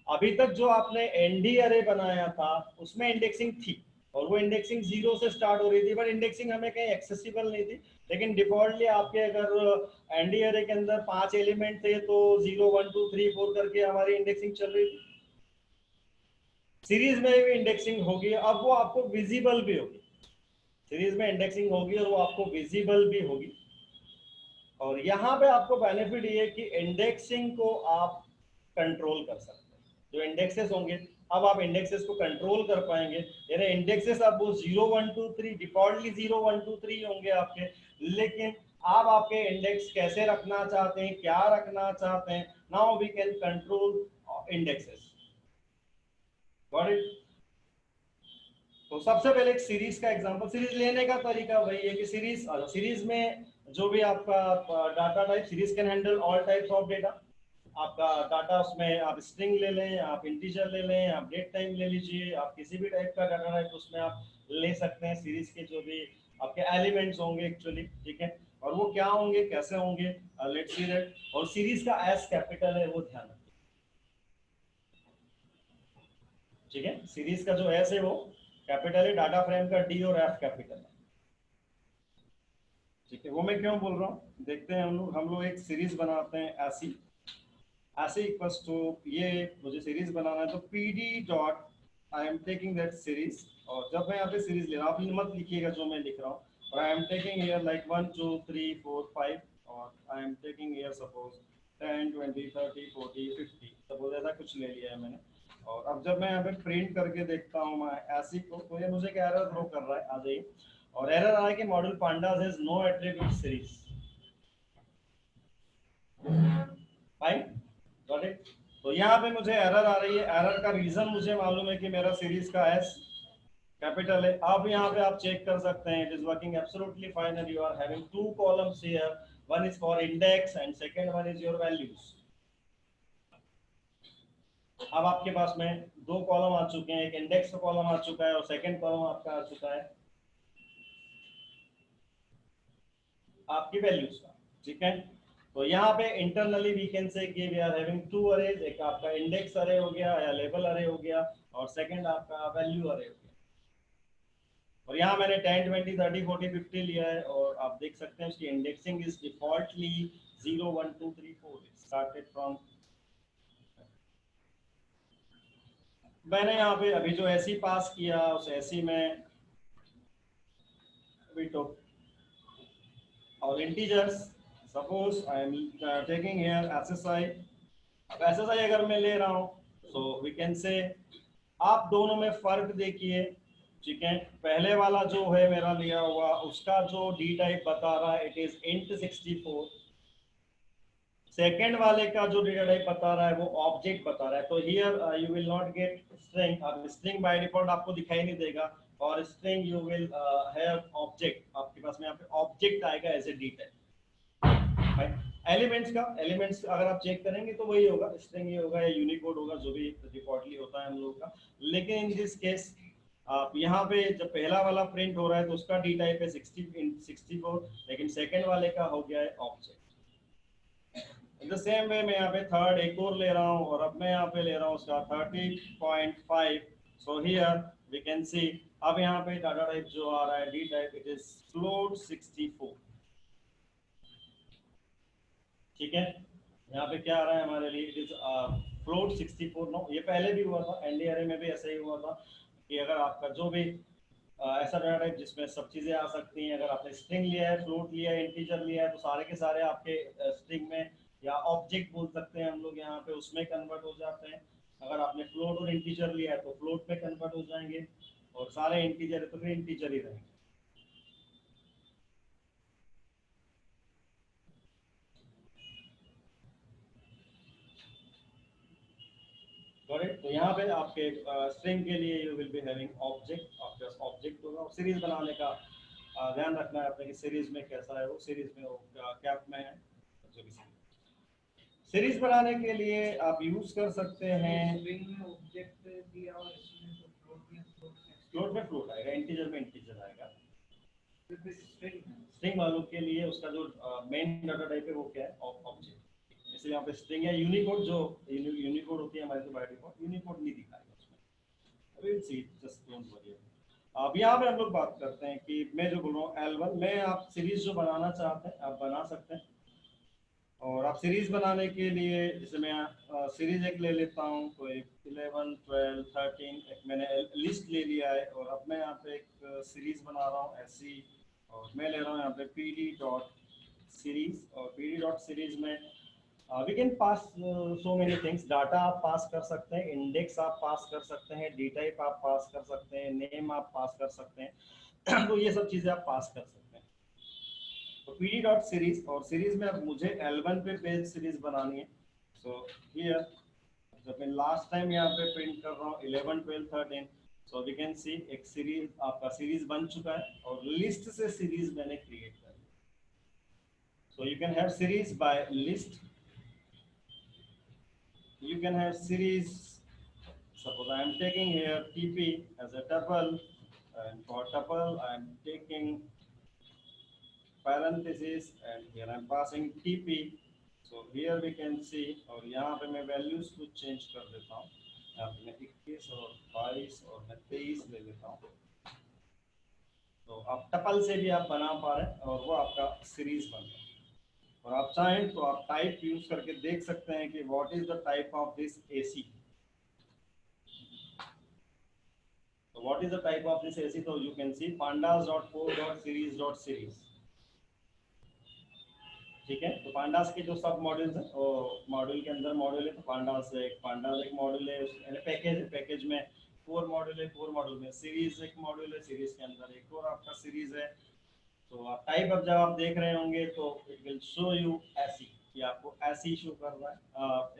अभी तक जो आपने एनडी अरे बनाया था उसमें इंडेक्सिंग थी, और वो इंडेक्सिंग 0 से स्टार्ट हो रही थी, बट इंडेक्सिंग हमें कहीं एक्सेसिबल नहीं थी। लेकिन डिफॉल्टली आपके अगर एनडी अरे के अंदर 5 एलिमेंट थे तो 0 1 2 3 4 करके हमारी इंडेक्सिंग चल रही थी। सीरीज में भी इंडेक्सिंग होगी, अब वो आपको विजिबल भी होगी। सीरीज में इंडेक्सिंग होगी और वो आपको विजिबल भी होगी। और यहाँ पे आपको बेनिफिट ये है कि इंडेक्सिंग को आप कंट्रोल कर सकते हैं। जो इंडेक्सेस होंगे, अब आप इंडेक्सेस को कंट्रोल कर पाएंगे। यानी इंडेक्सेस आप वो 0 1 2 3 डिफॉल्टली 0 1 2 3 होंगे आपके, लेकिन आप आपके इंडेक्स कैसे रखना चाहते हैं, क्या रखना चाहते हैं, now we can control indexes. Got it? तो सबसे पहले एक सीरीज का एग्जांपल, सीरीज लेने का तरीका वही है कि सीरीज में जो भी आपका data type, series can handle all types of data. आपका डाटा उसमें आप स्ट्रिंग ले लें, आप इंटीजर ले लें, आप डेट टाइम ले लीजिए, आप किसी भी टाइप का डाटा टाइप उसमें आप ले सकते हैं। सीरीज के जो भी आपके एलिमेंट्स होंगे एक्चुअली, ठीक है, और वो क्या होंगे, कैसे होंगे, लेट्स सी दैट। और सीरीज का एस कैपिटल है वो ध्यान रखिए, ठीक है। सीरीज का जो एस है वो कैपिटल है, डाटा फ्रेम का डी और एफ कैपिटल है, ठीक है। वो मैं क्यों बोल रहा हूँ, देखते हैं। हम लोग एक सीरीज बनाते हैं ऐसी, ऐसे इक्वल्स टू, ये मुझे सीरीज बनाना है तो P D dot I am taking that series. और जब मैं यहाँ पे सीरीज ले रहा हूँ, आप मत लिखिएगा जो मैं लिख रहा हूँ, और I am taking here like 1 2 3 4 5, और I am taking here suppose 10 20 30 40 50, suppose ऐसा कुछ ले लिया है मैंने। और अब जब मैं यहाँ पे प्रिंट करके देखता हूँ मैं ऐसी को, तो ये मुझे एक एरर थ्रो कर रहा है, आ जाइए। और एरर आ रहा है कि model pandas has no attribute series. Fine, got it. तो यहाँ पे मुझे एरर आ रही है, एरर का रीजन मुझे मालूम है कि मेरा सीरीज का एस कैपिटल है। अब यहाँ पे आप चेक कर सकते हैं, it is working absolutely fine and you are having two columns here, one is for index and second one is your values. अब आपके पास में दो कॉलम आ चुके हैं, एक इंडेक्स का कॉलम आ चुका है और सेकंड कॉलम आपका आ चुका है आपकी वैल्यूज का, ठीक है। तो यहाँ पे इंटरनली वी कैन से कि we are having two arrays, एक आपका इंडेक्स अरे हो गया या लेबल अरे हो गया, और सेकंड आपका वैल्यू अरे हो गया। और यहाँ मैंने 10 20 30 40 50 लिया है, और आप देख सकते हैं उसकी indexing is defaultly 0 1 2 3 4 started from. मैंने यहाँ पे अभी जो ऐसी पास किया उस ऐसी में we took our integers, suppose I am taking here SSI। अब SSI अगर मैं ले रहा हूँ, so we can say, आप दोनों में फर्क देखिए, ठीक है। पहले वाला जो है मेरा लिया हुआ, उसका जो डी टाइप बता रहा है इट इज int 64। सेकेंड वाले का जो डेटा टाइप बता रहा है वो ऑब्जेक्ट बता रहा है। तो here you will not get string, अब स्ट्रिंग बाय डिफॉल्ट आपको दिखाई नहीं देगा, और string you will have object, आपके पास में यहाँ पे ऑब्जेक्ट आएगा as a d type. Elements का, एलिमेंट्स अगर आप चेक करेंगे तो वही होगा, स्ट्रिंग ये होगा या यूनिकोड होगा, जो भी डिफॉल्टली होता है हम लोग का। लेकिन इन दिस केस आप यहाँ पे जब पहला वाला प्रिंट हो रहा है तो उसका डी टाइप है 64, लेकिन सेकंड वाले का हो गया है object. In the same way मैं यहाँ पे थर्ड एक और ले रहा हूँ, और अब मैं यहाँ पे ले रहा हूँ उसका 30.5। So here we can see, अब यहाँ पे डाटा टाइप जो आ रहा है d type it is float 64, ठीक है। यहाँ पे क्या आ रहा है हमारे लिए, इट इज फ्लोट 64। नो, ये पहले भी हुआ था, एनडी अरे में भी ऐसा ही हुआ था कि अगर आपका जो भी ऐसा डाटा टाइप जिसमें सब चीजें आ सकती हैं, अगर आपने स्ट्रिंग लिया है, फ्लोट लिया है, इंटीजर लिया है, तो सारे के सारे आपके स्ट्रिंग में या ऑब्जेक्ट बोल सकते हैं हम लोग यहाँ पे, उसमें कन्वर्ट हो जाते हैं। अगर आपने फ्लोट और इंटीजर लिया है तो फ्लोट में कन्वर्ट हो जाएंगे, और सारे इंटीजर है तो फिर इंटीजर ही रहेंगे। करेक्ट। तो यहाँ पे आपके स्ट्रिंग के लिए you will be having object, आपके पास ऑब्जेक्ट होगा। और सीरीज बनाने का ध्यान रखना है आपने कि सीरीज में कैसा है, वो सीरीज में वो कैप में है, जो भी सीरीज बनाने के लिए आप यूज कर सकते हैं। फ्लोट में फ्लोट आएगा, इंटीजर में इंटीजर आएगा। स्ट्रिंग वालों के लिए उसका जो मेन डाटा टाइप है वो क्या है, ऑब्जेक्ट। इसलिए यहाँ पे स्ट्रिंग है। यूनिकोड जो यूनिकोड होती है हमारे, तो बाय डिफॉल्ट यूनिकोड नहीं दिखाएगा उसमें। Will see, just don't worry. अब यहाँ पे हम लोग बात करते हैं कि मैं जो बोल रहा हूँ L1 में आप सीरीज जो बनाना चाहते हैं आप बना सकते हैं। और आप सीरीज बनाने के लिए जैसे मैं सीरीज एक ले लेता हूँ, तो एक 11 12 13 एक मैंने लिस्ट ले लिया है और अब मैं यहाँ पे एक सीरीज बना रहा हूँ ऐसी। और मैं ले रहा हूँ यहाँ पे पी डी डॉट सीरीज। और पी डी डॉट सीरीज में we can pass so many things. Data आप पास कर सकते हैं, इंडेक्स आप पास कर सकते हैं, डी टाइप आप पास कर सकते हैं, नेम आप पास कर सकते हैं तो ये सब चीज़ें आप पास कर सकते हैं। तो पी डी डॉट सीरीज, और सीरीज में अब मुझे L1 पे पेज सीरीज बनानी है। सो हियर जब मैं लास्ट टाइम यहाँ पे प्रिंट कर रहा हूँ 11 12 13, सो वी कैन सी एक सीरीज आपका सीरीज बन चुका है और लिस्ट से सीरीज मैंने क्रिएट कर ली। So you can have series by list, you can have series. Suppose I am taking here TP as a tuple, and for tuple I am taking parenthesis, and here I am passing TP. So here we can see, और यहाँ पे मैं values को change कर देता हूँ। यहाँ पे मैं 21 और 22 और मैं 23 ले लेता हूँ। तो आप टपल से भी आप बना पा रहे हैं और वो आपका सीरीज बन रहा है। और आप चाहें तो आप टाइप यूज करके देख सकते हैं कि what is the type of this AC। So what is the type of this AC? So you can see pandas.core.series.series। ठीक है, तो पांडास के जो सब मॉड्यूल्स हैं वो मॉड्यूल के अंदर मॉड्यूल है। तो पांडास एक मॉड्यूल है, पैकेज है, पैकेज में कोर मॉड्यूल है, कोर मॉड्यूल में सीरीज एक मॉड्यूल है, सीरीज के अंदर एक और आपका सीरीज है। तो आप टाइप अब जब आप देख रहे होंगे तो इट विल शो यू ऐसी कि आपको ऐसी शो कर रहा है,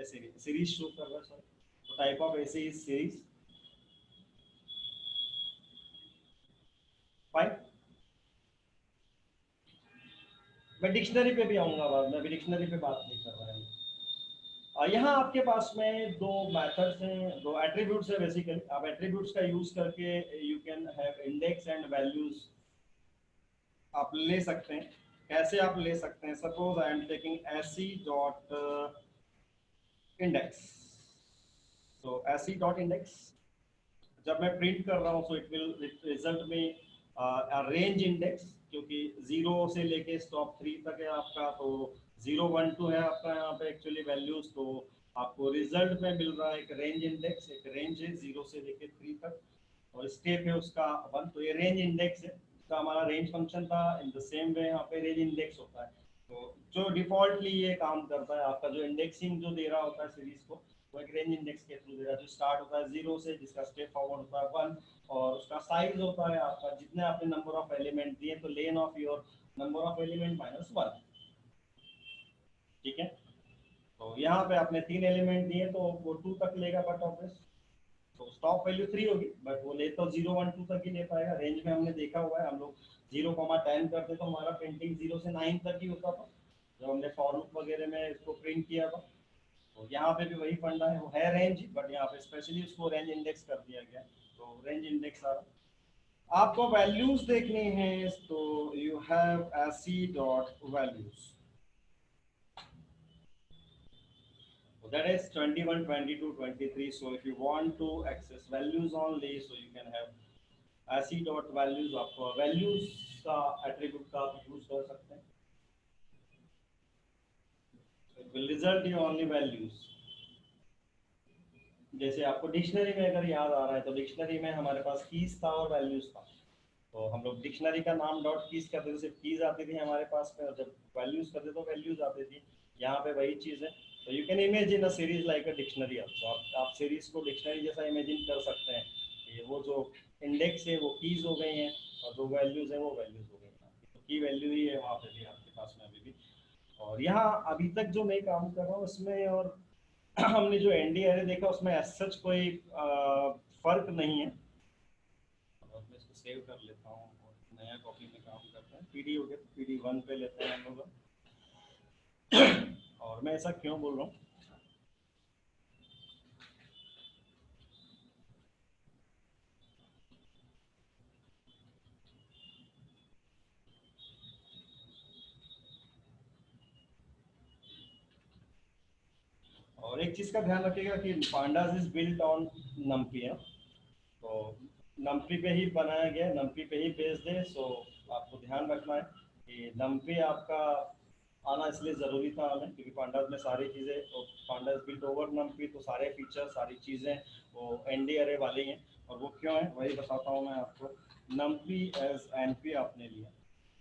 ऐसे सीरीज शो कर रहा है सॉरी। तो टाइप ऑफ ऐसे इज सीरीज। फाइन, मैं डिक्शनरी पे भी आऊंगा बाद में, अभी डिक्शनरी पे बात नहीं कर रहे हैं। यहाँ आपके पास में दो मेथड्स हैं, दो एट्रीब्यूट्स है बेसिकली। आप एट्रीब्यूट्स का यूज करके you can have index and values आप ले सकते हैं। कैसे आप ले सकते हैं? Suppose I am taking AC dot index. तो एसी डॉट इंडेक्स जब मैं प्रिंट कर रहा हूँ सो इट विल रिजल्ट में रेंज इंडेक्स, क्योंकि 0 से लेके स्टॉप 3 तक है आपका। तो 0 1 2 है आपका यहाँ पे एक्चुअली वैल्यूज। तो आपको रिजल्ट में मिल रहा है एक रेंज इंडेक्स, एक रेंज है 0 से लेके 3 तक और स्टेप है उसका 1। तो ये रेंज इंडेक्स है, इसका हमारा रेंज फंक्शन था। इन द सेम वे यहाँ पे रेंज इंडेक्स होता है। तो जो डिफॉल्टली ये काम करता है, आपका जो इंडेक्सिंग जो दे रहा होता है सीरीज को, वो एक रेंज इंडेक्स के थ्रू दे रहा है, जो स्टार्ट होता है 0 से, जिसका स्टेप फॉरवर्ड होता है 1 और उसका साइज होता है आपका जितने आपने नंबर ऑफ एलिमेंट दिए, तो len of your number of element minus 1। ठीक है, तो यहाँ पे आपने 3 एलिमेंट दिए तो वो 2 तक लेगा, बट ऑब्वियस तो स्टॉप वैल्यू 3 होगी, बट वो ले तो 0 1 2 तक ही ले पाएगा। रेंज में हमने देखा हुआ है, हम लोग 0 10 करते तो हमारा प्रिंटिंग 0 से 9 तक ही होता था जब हमने फॉर लूप वगैरह में इसको प्रिंट किया था। तो यहाँ पे भी वही फंडा है, वो है रेंज, बट यहाँ पे स्पेशली उसको रेंज इंडेक्स कर दिया गया। तो रेंज इंडेक्स आ रहा। आपको वैल्यूज देखनी है तो you have AC dot values, that is 21 22 23। so if you want to access values only, so you can have ऐसी डॉट वैल्यूज। आप वैल्यूज का एट्रीब्यूट का आप यूज कर सकते हैं। It will result you only values. जैसे आपको डिक्शनरी में अगर याद आ रहा है तो डिक्शनरी में हमारे पास कीज था और वैल्यूज था। तो हम लोग डिक्शनरी का नाम डॉट कीज करते थे, सिर्फ कीज आती थी हमारे पास में, और जब वैल्यूज करते तो वैल्यूज आती थी। यहाँ पे वही चीज़ है। तो you can imagine a series like a dictionary. आप सीरीज को डिक्शनरी जैसा इमेजिन कर सकते हैं कि वो जो इंडेक्स है वो कीज हो गई हैं और जो वैल्यूज है वो वैल्यूज हो गई हैं। तो की वैल्यू ही है वहाँ पे भी आपके पास में अभी भी। और यहाँ अभी तक जो मैं काम कर रहा हूँ उसमें, और हमने जो एनडी एरे देखा उसमें एज सच कोई फर्क नहीं है। और मैं इसको सेव कर लेता हूँ और नया कॉपी में काम करते हैं। पीडी हो गया तो पीडी 1 पे लेते हैं हम लोग। और मैं ऐसा क्यों बोल रहा हूँ? और एक चीज़ का ध्यान रखिएगा कि पांडास इज बिल्ट ऑन नमपी है। तो नमपी पे ही बनाया गया है, नमपी पे ही बेस्ड है। सो आपको ध्यान रखना है कि नमपी आपका आना इसलिए ज़रूरी था हमें, क्योंकि पांडास में सारी चीज़ें तो पांडास बिल्ट ओवर नमपी, तो सारे फीचर सारी चीज़ें वो एनडी अरे वाली हैं। और वो क्यों है वही बताता हूँ मैं आपको। नमपी एज एनपी आपने लिया,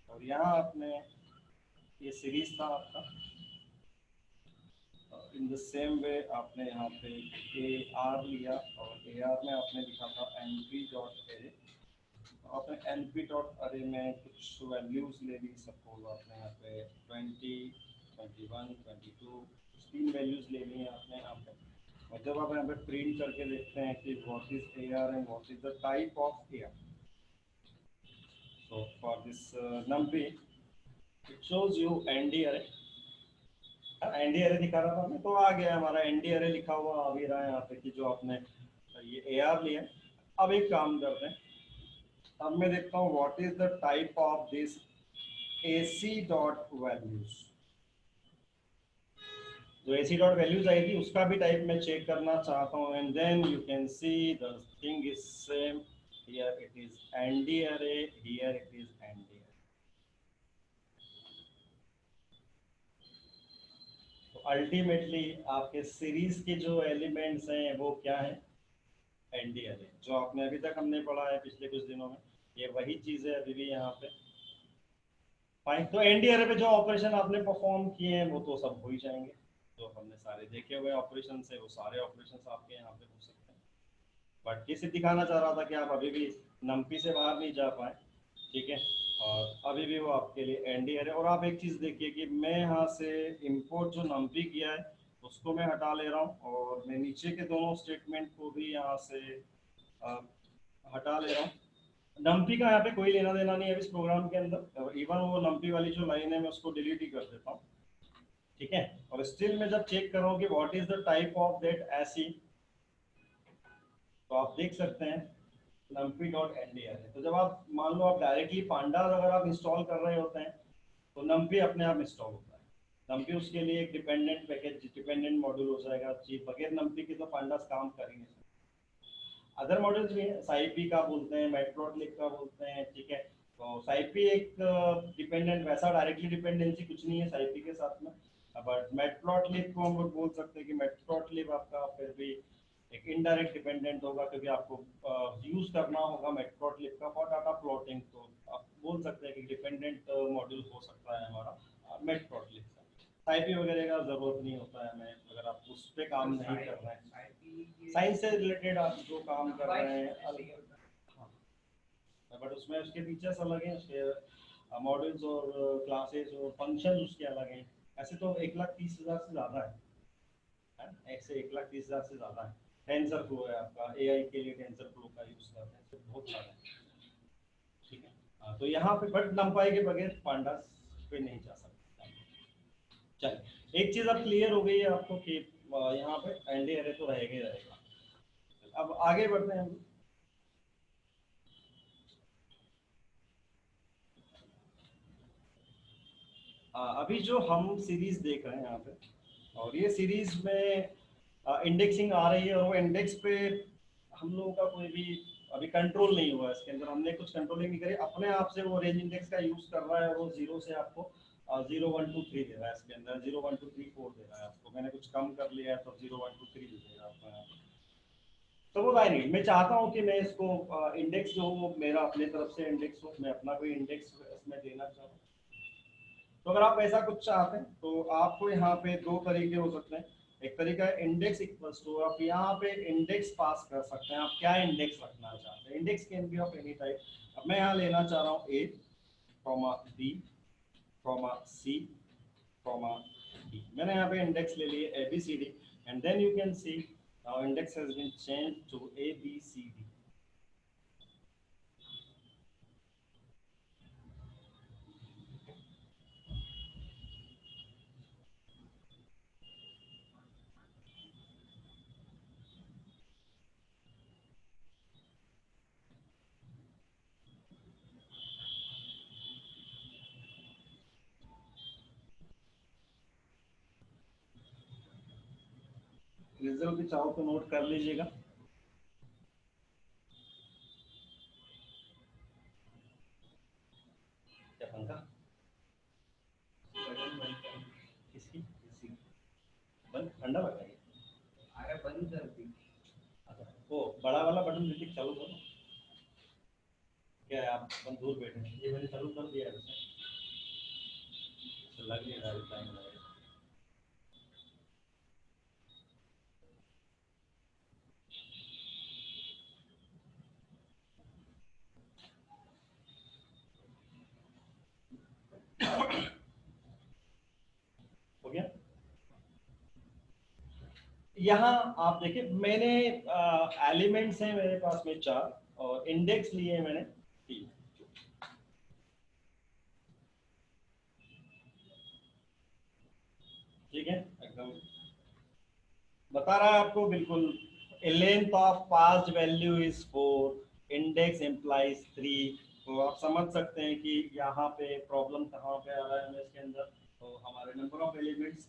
और यहाँ आपने ये सीरीज था आपका, इन द सेम वे आपने यहाँ पे ए आर लिया, और ए आर में आपने लिखा था एन पी डॉट एरे। आपने एन पी डॉट अरे में कुछ वैल्यूज ले ली, सपोज आपने यहाँ पे 20, 21, 22 तीन वैल्यूज ले ली हैं आपने यहाँ पे। और जब आप यहाँ पे प्रिंट करके देखते हैं कि what is A R and what is the type of A R, so for this numpy it shows you ND array. ND array दिखा रहा था हमें, तो आ गया हमारा एनडी अरे लिखा हुआ आ भी रहा है यहाँ पे कि जो आपने ये ए आर लिया। अब एक काम करते हैं, अब मैं देखता हूँ what is the type of this A C dot values. जो ए सी डॉट वैल्यूज आई थी उसका भी टाइप मैं चेक करना चाहता हूँ, and then you can see the thing is same. Here it is ND array, here it is ND array. तो अल्टीमेटली आपके सीरीज के जो एलिमेंट्स हैं वो क्या है, एनडी अरे। जो आपने अभी तक हमने पढ़ा है पिछले कुछ दिनों में, ये वही चीज है अभी भी यहाँ पे। फाइन, तो एनडी अरे पे जो ऑपरेशन आपने परफॉर्म किए हैं वो तो सब हो ही जाएंगे। जो हमने सारे देखे हुए ऑपरेशन है वो सारे ऑपरेशन आपके यहाँ पे हो सकते हैं। बट ये दिखाना चाह रहा था कि आप अभी भी नमपी से बाहर नहीं जा पाए, ठीक है। और अभी भी वो आपके लिए एनडी अरे। और आप एक चीज़ देखिए कि मैं यहाँ से इंपोर्ट जो नमपी किया है उसको मैं हटा ले रहा हूँ, और मैं नीचे के दोनों स्टेटमेंट को भी यहाँ से अ, हटा ले रहा हूँ। नम्पी का यहाँ पे कोई लेना देना नहीं है इस प्रोग्राम के अंदर। इवन वो नम्पी वाली जो लाइन है मैं उसको डिलीट ही कर देता हूँ, ठीक है। और स्टिल मैं जब चेक कर रहा हूँ कि what is the type of that AC, तो आप देख सकते हैं numpy डॉट एनडीआर है। तो जब आप मान लो आप डायरेक्टली पांडास अगर आप इंस्टॉल कर रहे होते हैं तो numpy अपने आप इंस्टॉल होता है। numpy उसके लिए एक डिपेंडेंट पैकेज, डिपेंडेंट मॉड्यूल हो जाएगा जी। बगैर numpy के तो पांडास काम कर ही नहीं सकता। अदर मॉडल्स भी हैं, साइपी का बोलते हैं, मैटप्लॉटलिब का बोलते हैं, ठीक है। तो साइपी एक डिपेंडेंट, वैसा डायरेक्टली डिपेंडेंसी कुछ नहीं है साइपी के साथ में। बट मैटप्लॉटलिब को हम लोग बोल सकते हैं कि मैटप्लॉटलिब आपका फिर भी एक इनडायरेक्ट डिपेंडेंट होगा, क्योंकि आपको यूज करना होगा मैटप्लॉटलिब का फॉर डाटा प्लॉटिंग। तो आप बोल सकते हैं कि डिपेंडेंट मॉड्यूल हो सकता है हमारा मैटप्लॉटलिब का। साइपी वगैरह का जरूरत नहीं होता है हमें, अगर आप उस पर काम नहीं कर रहे हैं, साइंस से रिलेटेड आप जो काम कर रहे हैं। हाँ, बट उसमें उसके फीचर्स अलग हैं, उसके मॉड्यूल्स और क्लासेस और फंक्शन उसके अलग हैं। ऐसे तो 1,30,000 से ज़्यादा है, ऐसे 1,30,000 से ज़्यादा है। टेंसर फ्लो है आपका, एआई के लिए टेंसर फ्लो का यूज़ करते हैं, तो बहुत सारे हैं, ठीक है। हाँ, तो यहाँ पे बट लंबाई के बगैर पांडास पे नहीं जा सकता। चलिए, एक चीज़ अब क्लियर हो गई है आपको कि यहाँ पे एनडी अरे तो रहेगा ही रहेगा। अब आगे बढ़ते हैं हम। अभी जो हम सीरीज देख रहे हैं यहाँ पे, और ये सीरीज में इंडेक्सिंग आ रही है, और वो इंडेक्स पे हम लोगों का कोई भी अभी कंट्रोल नहीं हुआ है इसके अंदर। हमने कुछ कंट्रोलिंग नहीं करी, अपने आप से वो रेंज इंडेक्स का यूज कर रहा है, और वो जीरो से आपको 0, 1, 2, 3 दे रहा है इसके अंदर, 0, 1, 2, 3, 4 दे रहा है आपको। मैंने कुछ कम कर लिया है तो 0, 1, 2, 3 दे देगा आपको यहाँ पे। तो वो वैलिड, मैं चाहता हूँ कि मैं इसको इंडेक्स जो हो मेरा अपने तरफ से इंडेक्स हो, मैं अपना कोई इंडेक्स इसमें देना चाहूँ। तो अगर आप ऐसा कुछ चाहते हैं तो आपको यहाँ पे दो तरीके हो सकते हैं। एक तरीका है इंडेक्स इक्वल्स टू, आप यहाँ पे इंडेक्स पास कर सकते हैं, आप क्या इंडेक्स रखना चाहते हैं। Index can be of any type. अब मैं यहाँ लेना चाह रहा हूँ A comma B comma C comma D. मैंने यहाँ पे इंडेक्स ले लिए A B C D, and then you can see now index has been changed to A B C D. Result भी चाहो तो नोट कर लीजिएगा। ठंडा लग रहा है। अरे बंद कर दी। अच्छा, वो बड़ा वाला बटन ऋतिक चालू करो। क्या है, आप अपन दूर बैठे हैं, ये मैंने चालू कर दिया है वैसे। तो लग नहीं रहा है, टाइम लगेगा। हो गया। यहाँ आप देखिए, मैंने एलिमेंट्स हैं मेरे पास में 4 और इंडेक्स लिए हैं मैंने 3। ठीक है, एकदम बता रहा है आपको बिल्कुल। Length of past value is 4, index employs 3। तो आप समझ सकते हैं कि यहाँ पे प्रॉब्लम कहाँ पे आ रहा है हमें इसके अंदर। तो हमारे नंबर ऑफ एलिमेंट्स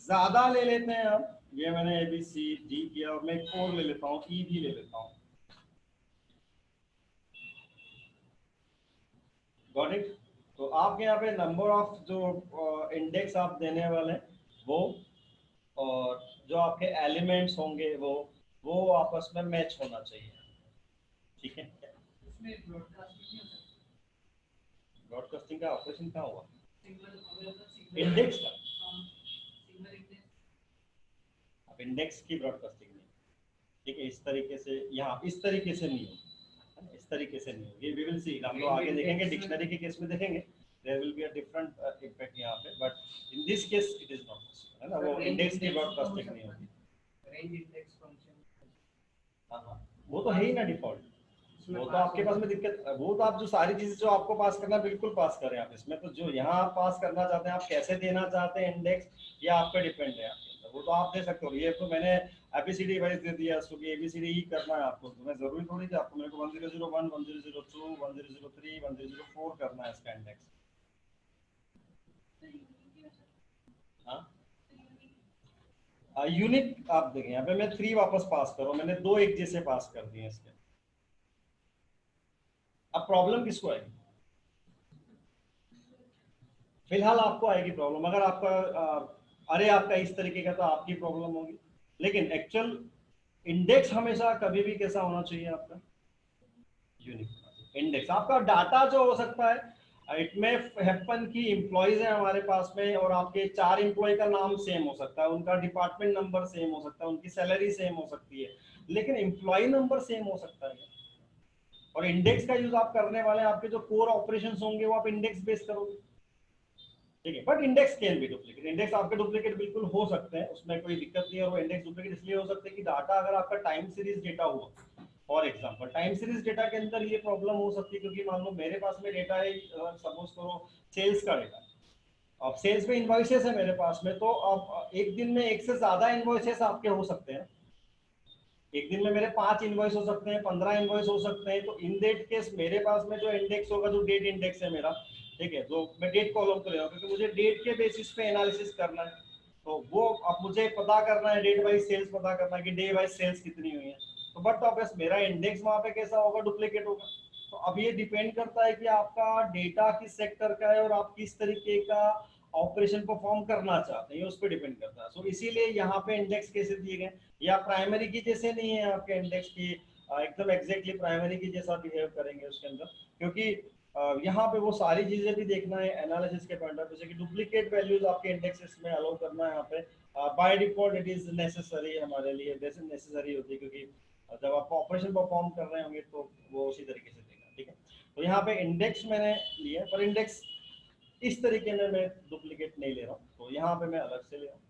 ज्यादा ले लेते हैं हम। ये मैंने ए बी सी डी किया और मैं एक और ले लेता हूँ, ई भी ले लेता हूँ। Got it. तो आपके यहाँ पे नंबर ऑफ जो इंडेक्स आप देने वाले हैं वो, और जो आपके एलिमेंट्स होंगे वो आपस में मैच होना चाहिए। ठीक है। इसमें ब्रॉडकास्टिंग नहीं होता। ब्रॉडकास्टिंग का ऑपरेशन कहाँ हुआ? सिंगल इंडेक्स का। Single index. अब इंडेक्स की ब्रॉडकास्टिंग नहीं, ठीक है, इस तरीके से यहाँ इस तरीके से नहीं हो, इस तरीके से नहीं हो। ये वी विल सी, हम लोग आगे देखेंगे, डिक्शनरी के केस में देखेंगे, there will be a different effect यहाँ पे, but in this case it is not possible, है ना। वो इंडेक्स की ब्रॉडकास्टिंग नहीं होगी। Range index function. हाँ हाँ, वो तो है ही ना डिफॉल्ट। वो तो आपके पास में दिक्कत, वो तो आप जो सारी चीजें जो आपको पास करना है, बिल्कुल पास करें आप इसमें। तो जो यहाँ आप पास करना चाहते हैं, आप कैसे देना चाहते हैं इंडेक्स, ये आप पे डिपेंड है आपके अंदर। वो तो आप दे सकते हो। ये तो मैंने एबीसीडी वाइज दे दिया, क्योंकि एबीसीडी ही करना है आपको। तो मैं जरूरी थोड़ी कि आपको मेरे को 1001, 1002, 1003, 1004 करना है इसका इंडेक्स। हाँ, यूनिक आप देखें यहाँ पे मैं 3 वापस पास करो, मैंने 2 एक जैसे पास कर दिए इसके। अब प्रॉब्लम किसको आएगी? फिलहाल आपको आएगी प्रॉब्लम। अगर आपका अरे आपका इस तरीके का, तो आपकी प्रॉब्लम होगी। लेकिन एक्चुअल इंडेक्स हमेशा कभी भी कैसा होना चाहिए आपका? Unique index. आपका डाटा जो हो सकता है, इट में हैपन की एम्प्लॉयज है हमारे पास में, और आपके 4 एम्प्लॉय का नाम सेम हो सकता है, उनका डिपार्टमेंट नंबर सेम हो सकता है, उनकी सैलरी सेम हो सकती है, लेकिन एम्प्लॉय नंबर सेम हो सकता है। और इंडेक्स का यूज आप करने वाले हैं, आपके जो कोर ऑपरेशंस होंगे वो आप इंडेक्स बेस करोगे। ठीक है, but index can B duplicate. Index आपके डुप्लीकेट बिल्कुल हो सकते हैं, उसमें कोई दिक्कत नहीं है। और वो इंडेक्स डुप्लीकेट इसलिए हो सकते हैं कि डाटा अगर आपका टाइम सीरीज डेटा हुआ, for example time series data के अंदर ये प्रॉब्लम हो सकती है, क्योंकि मान लो मेरे पास में डेटा है, सपोज करो सेल्स का डेटा। अब सेल्स में इनवॉइसेस है मेरे पास में, तो अब एक दिन में एक से ज्यादा इनवॉइसेस आपके हो सकते हैं। एक दिन में मेरे 5 इनवॉइस हो सकते हैं, 15 इनवॉइस हो सकते हैं। तो इन दैट केस मेरे पास में जो इंडेक्स होगा, जो डेट इंडेक्स है मेरा, ठीक है, तो मैं डेट कॉलम को ले रहा हूँ, क्योंकि मुझे डेट के बेसिस पे एनालिसिस करना है। तो वो अब मुझे पता करना है, डेट वाइज सेल्स पता करना है कि डे वाइज सेल्स कितनी हुई है। तो बट ऑब्वियस मेरा इंडेक्स वहां पे कैसा होगा? डुप्लीकेट होगा। तो अब ये डिपेंड करता है कि आपका डेटा किस सेक्टर का है और आप किस तरीके का ऑपरेशन परफॉर्म करना चाहते हैं, उस पर डिपेंड करता है। सो इसीलिए यहाँ पे इंडेक्स कैसे दिए गए, या प्राइमरी की जैसे नहीं है आपके इंडेक्स की, एकदम एग्जैक्टली प्राइमरी की जैसा बिहेव करेंगे उसके अंदर, क्योंकि यहाँ पे वो सारी चीजें भी देखना है एनालिसिस के पॉइंट ऑफ व्यू से, कि डुप्लीकेट वैल्यूज आपके इंडेक्सेस में अलाउ करना है यहाँ पे। By default it is necessary हमारे लिए, जैसे नेसेसरी होती है, क्योंकि जब आप ऑपरेशन परफॉर्म कर रहे होंगे तो वो उसी तरीके से देगा। ठीक है, तो यहाँ पे इंडेक्स मैंने लिया, पर इंडेक्स इस तरीके में मैं डुप्लीकेट नहीं ले रहा हूँ, तो यहाँ पे मैं अलग से ले रहा हूँ।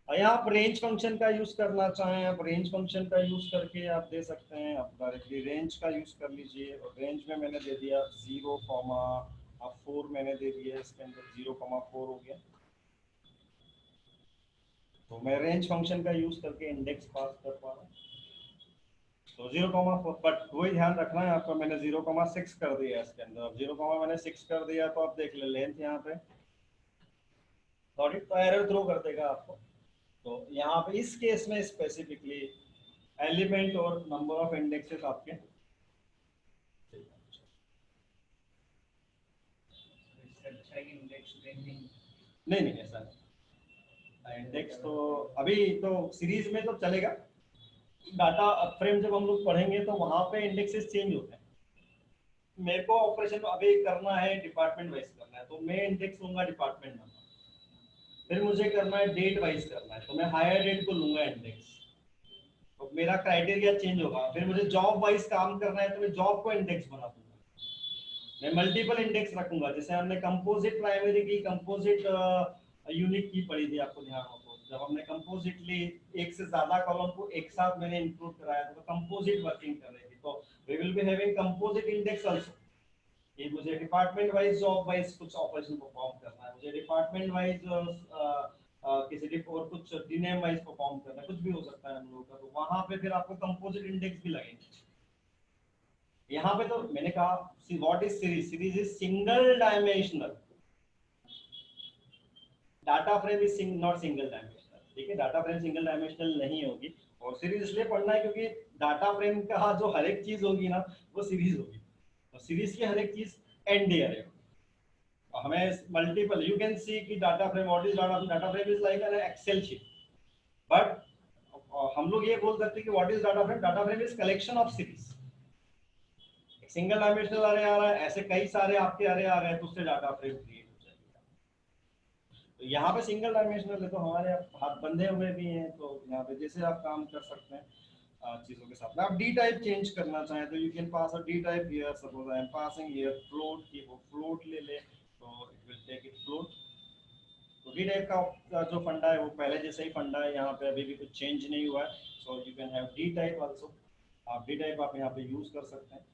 यहाँ आप रेंज फंक्शन का यूज करना चाहें, आप रेंज फंक्शन का यूज करके आप दे सकते हैं। आप डायरेक्टली रेंज का यूज कर लीजिए, और रेंज में मैंने दे दिया 0,4 मैंने दे दिया, इसके अंदर 0,4 हो गया। तो मैं रेंज फंक्शन का यूज करके इंडेक्स पास कर पा रहा हूँ। तो 0,4, बट वही ध्यान रखना है आपको, मैंने 0,6 कर दिया इसके अंदर। अब 0, मैंने 6 कर दिया, तो आप देख ले लेंथ यहाँ पे तो एरर थ्रो कर देगा आपको। तो यहाँ पे इस केस में स्पेसिफिकली एलिमेंट और नंबर ऑफ इंडेक्सेस आपके अच्छा इंडेक्स रेंजिंग। नहीं नहीं, ऐसा नहीं, इंडेक्स तो अभी तो सीरीज में तो चलेगा, डाटा फ्रेम जब हम लोग पढ़ेंगे तो वहां पे इंडेक्सेस चेंज होते हैं। मेरे को ऑपरेशन अभी करना है डिपार्टमेंट वाइज करना है, तो मैं इंडेक्स लूंगा डिपार्टमेंट नंबर। फिर मुझे करना है डेट वाइज करना है, तो मैं हायर डेट को लूंगा इंडेक्स। तो मेरा क्राइटेरिया चेंज होगा। फिर मुझे जॉब वाइज काम करना है तो मैं जॉब को इंडेक्स बना दूंगा। मैं मल्टीपल इंडेक्स रखूंगा, जैसे हमने कंपोजिट प्राइमरी की, कंपोजिट यूनिक की पढ़ी थी, आपको ध्यान हो तो जब हमने कंपोजिटली एक से ज्यादा कॉलम को एक साथ मैंने इंक्लूड कराया था, तो कंपोजिट वर्किंग कर रही थी, तो we will be having composite index also. कि मुझे डिपार्टमेंट वाइज जॉब वाइज कुछ ऑपरेशन परफॉर्म करना है, मुझे डिपार्टमेंट वाइज किसी और कुछ डीनेम वाइज परफॉर्म करना है, कुछ भी हो सकता है हम लोगों का, तो वहां पे फिर आपको कंपोजिट इंडेक्स भी लगेंगे। यहाँ पे तो मैंने कहा what is series, series is single dimensional, data frame is not single dimensional. ठीक है, डाटा फ्रेम सिंगल डायमेंशनल नहीं होगी। और सीरीज इसलिए पढ़ना है क्योंकि डाटा फ्रेम का जो हर एक चीज होगी ना वो सीरीज होगी, और सीरीज की हर एक चीज एनडीआर है। हमें मल्टीपल यू कैन सी कि data frame, what is data frame is like an Excel sheet, but हम लोग ये बोल सकते हैं कि what is data frame, data frame is collection of series. Single dimensional array आ रहा है, ऐसे कई सारे आपके अरे आ रहे हैं, तो उससे डाटा फ्रेम क्रिएट हो जाएगा। तो यहाँ पे सिंगल डायमेंशनल है, तो हमारे हाथ बंधे हुए भी हैं, तो यहाँ पे जैसे आप काम कर सकते हैं चीजों के साथ में। आप डी टाइप चेंज करना चाहें तो you can pass a d type here, suppose I am passing here float, की वो फ्लोट ले ले, तो it will take it float. तो डी टाइप का जो फंडा है वो पहले जैसे ही फंडा है, यहाँ पे अभी भी कुछ चेंज नहीं हुआ है, सो you can have D type also. आप डी टाइप आप यहाँ पे यूज कर सकते हैं।